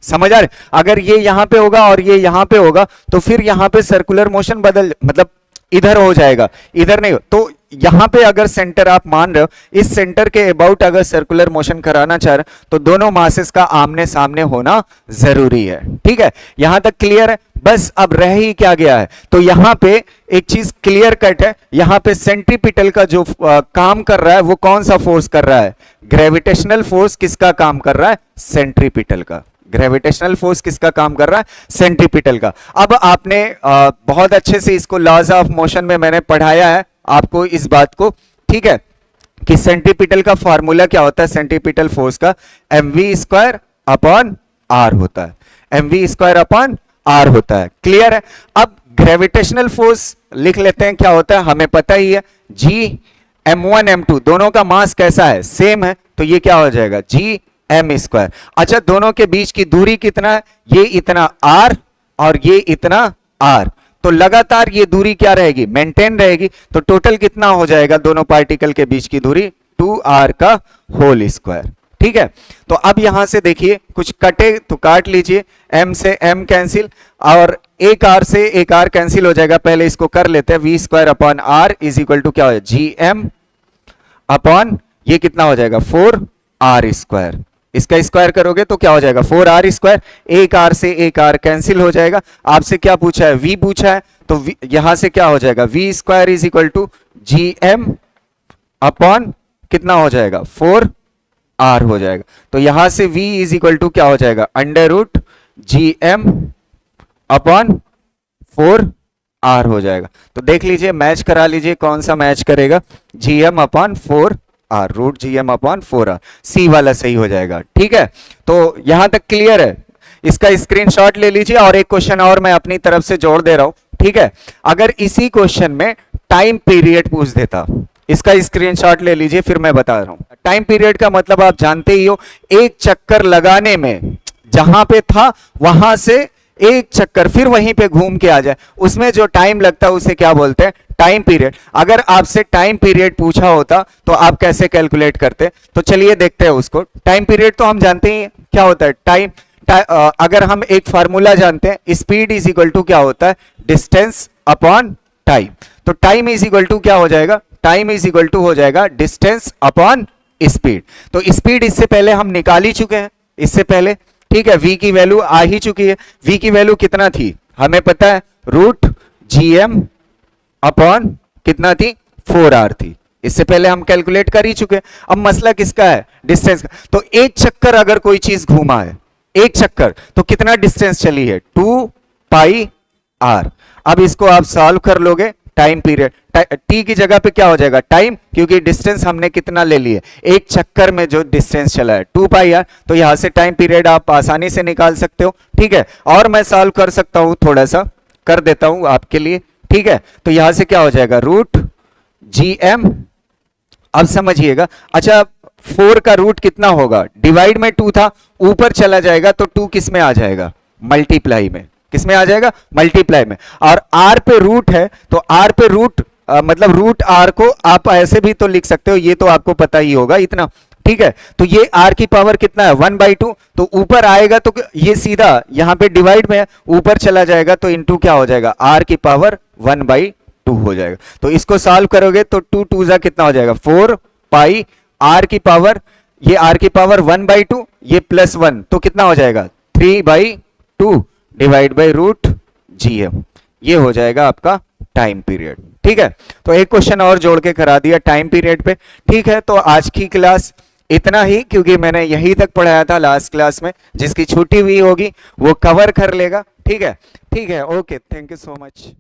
समझ आ रहे, अगर ये यहां पे होगा और ये यहां पे होगा तो फिर यहां पे सर्कुलर मोशन मतलब इधर हो जाएगा, इधर नहीं हो। तो यहां पे अगर सेंटर आप मान रहे हो, इस सेंटर के अबाउट अगर सर्कुलर मोशन कराना चाह रहे हो तो दोनों मासेस का आमने सामने होना जरूरी है, ठीक है। यहां तक क्लियर है। बस अब रह ही क्या गया है, तो यहां पे एक चीज क्लियर कट है, यहां पे सेंट्रीपिटल का जो काम कर रहा है वो कौन सा फोर्स कर रहा है, ग्रेविटेशनल फोर्स किसका काम कर रहा है, सेंट्रीपिटल का। ग्रेविटेशनल फोर्स किसका काम कर रहा है, सेंट्रीपिटल का। अब आपने बहुत अच्छे से इसको लॉज ऑफ मोशन में मैंने पढ़ाया है आपको इस बात को, ठीक है, कि सेंट्रीपिटल का फॉर्मूला क्या होता है, सेंट्रीपिटल फोर्स का mv² अपॉन r होता है, mv² अपॉन r होता है। क्लियर है। अब ग्रेविटेशनल फोर्स लिख लेते हैं, क्या होता है हमें पता ही है, g m1 m2 दोनों का मास कैसा है, सेम है, तो ये क्या हो जाएगा, g m²। अच्छा दोनों के बीच की दूरी कितना है, ये इतना r और ये इतना r, तो लगातार ये दूरी क्या रहेगी, मेंटेन रहेगी। तो टोटल कितना हो जाएगा दोनों पार्टिकल के बीच की दूरी, 2r का होल स्क्वायर, ठीक है। तो अब यहां से देखिए कुछ कटे तो काट लीजिए, m से m कैंसिल और एक r से एक r कैंसिल हो जाएगा। पहले इसको कर लेते हैं, v² upon r is equal to क्या हो जाएगा, gm अपॉन ये कितना हो जाएगा 4r²। इसका स्क्वायर करोगे तो क्या हो जाएगा 4r²। एक r से एक r कैंसिल हो जाएगा। आपसे क्या पूछा है v पूछा है, तो यहां से क्या हो जाएगा v² is equal to gm upon कितना हो जाएगा 4r हो जाएगा। तो यहां से v इज इक्वल टू क्या हो जाएगा √gm अपॉन 4r हो जाएगा। तो देख लीजिए, मैच करा लीजिए, कौन सा मैच करेगा, gm upon 4r, √gm upon 4r, सी वाला सही हो जाएगा। ठीक है, तो यहां तक क्लियर है। इसका स्क्रीनशॉट ले लीजिए और एक क्वेश्चन और मैं अपनी तरफ से जोड़ दे रहा हूं। ठीक है, अगर इसी क्वेश्चन में टाइम पीरियड पूछ देता, इसका स्क्रीनशॉट ले लीजिए, फिर मैं बता रहा हूं। टाइम पीरियड का मतलब आप जानते ही हो, एक चक्कर लगाने में जहां पे था वहां से एक चक्कर फिर वहीं पे घूम के आ जाए, उसमें जो टाइम लगता है उसे क्या बोलते हैं, टाइम पीरियड। अगर आपसे टाइम पीरियड पूछा होता तो आप कैसे कैलकुलेट करते, तो चलिए देखते हैं उसको। टाइम पीरियड तो हम जानते ही क्या होता है, टाइम अगर हम एक फार्मूला जानते हैं, स्पीड इज इक्वल टू क्या होता है, डिस्टेंस अपॉन टाइम। तो टाइम इज इक्वल टू क्या हो जाएगा, टाइम इज इक्वल टू हो जाएगा डिस्टेंस अपॉन स्पीड। तो स्पीड इससे पहले हम निकाल ही चुके हैं, इससे पहले। ठीक है, v की वैल्यू आ ही चुकी है। v की वैल्यू कितना थी हमें पता है, √gm अपॉन कितना थी 4r थी। इससे पहले हम कैलकुलेट कर ही चुके। अब मसला किसका है, डिस्टेंस का। तो एक चक्कर अगर कोई चीज घूमा है, एक चक्कर, तो कितना डिस्टेंस चली है 2πr। अब इसको आप सॉल्व कर लोगे, टाइम पीरियड, टी की जगह पे क्या हो जाएगा टाइम, क्योंकि डिस्टेंस हमने कितना ले लिए, एक चक्कर में जो डिस्टेंस चला है 2πr। तो यहां से टाइम पीरियड आप आसानी से निकाल सकते हो। ठीक है, और मैं सॉल्व कर सकता हूं, थोड़ा सा कर देता हूं आपके लिए। ठीक है, तो यहां से क्या हो जाएगा √gm। अब समझिएगा, अच्छा 4 का रूट कितना होगा, डिवाइड में 2 था, ऊपर चला जाएगा तो 2 किस में आ जाएगा, मल्टीप्लाई में। किस में आ जाएगा, मल्टीप्लाई में। और r पे रूट है, तो r पे रूट मतलब √r को आप ऐसे भी तो लिख सकते हो, ये तो आपको पता ही होगा इतना। ठीक है, तो ये r की पावर कितना है 1/2। तो ऊपर आएगा तो ये सीधा यहां पे डिवाइड में है, ऊपर चला जाएगा तो इनटू क्या हो जाएगा, r की पावर 1/2 हो जाएगा। तो इसको सॉल्व करोगे तो 2 2 जा कितना हो जाएगा 4π, r की पावर, ये r की पावर 1/2, ये +1 तो कितना हो जाएगा 3/2 डिवाइड बाई √gm। ये हो जाएगा आपका टाइम पीरियड। ठीक है, तो एक क्वेश्चन और जोड़ के करा दिया टाइम पीरियड पे। ठीक है, तो आज की क्लास इतना ही, क्योंकि मैंने यहीं तक पढ़ाया था लास्ट क्लास में। जिसकी छुट्टी हुई होगी वो कवर कर लेगा। ठीक है, ठीक है, okay, thank you so much.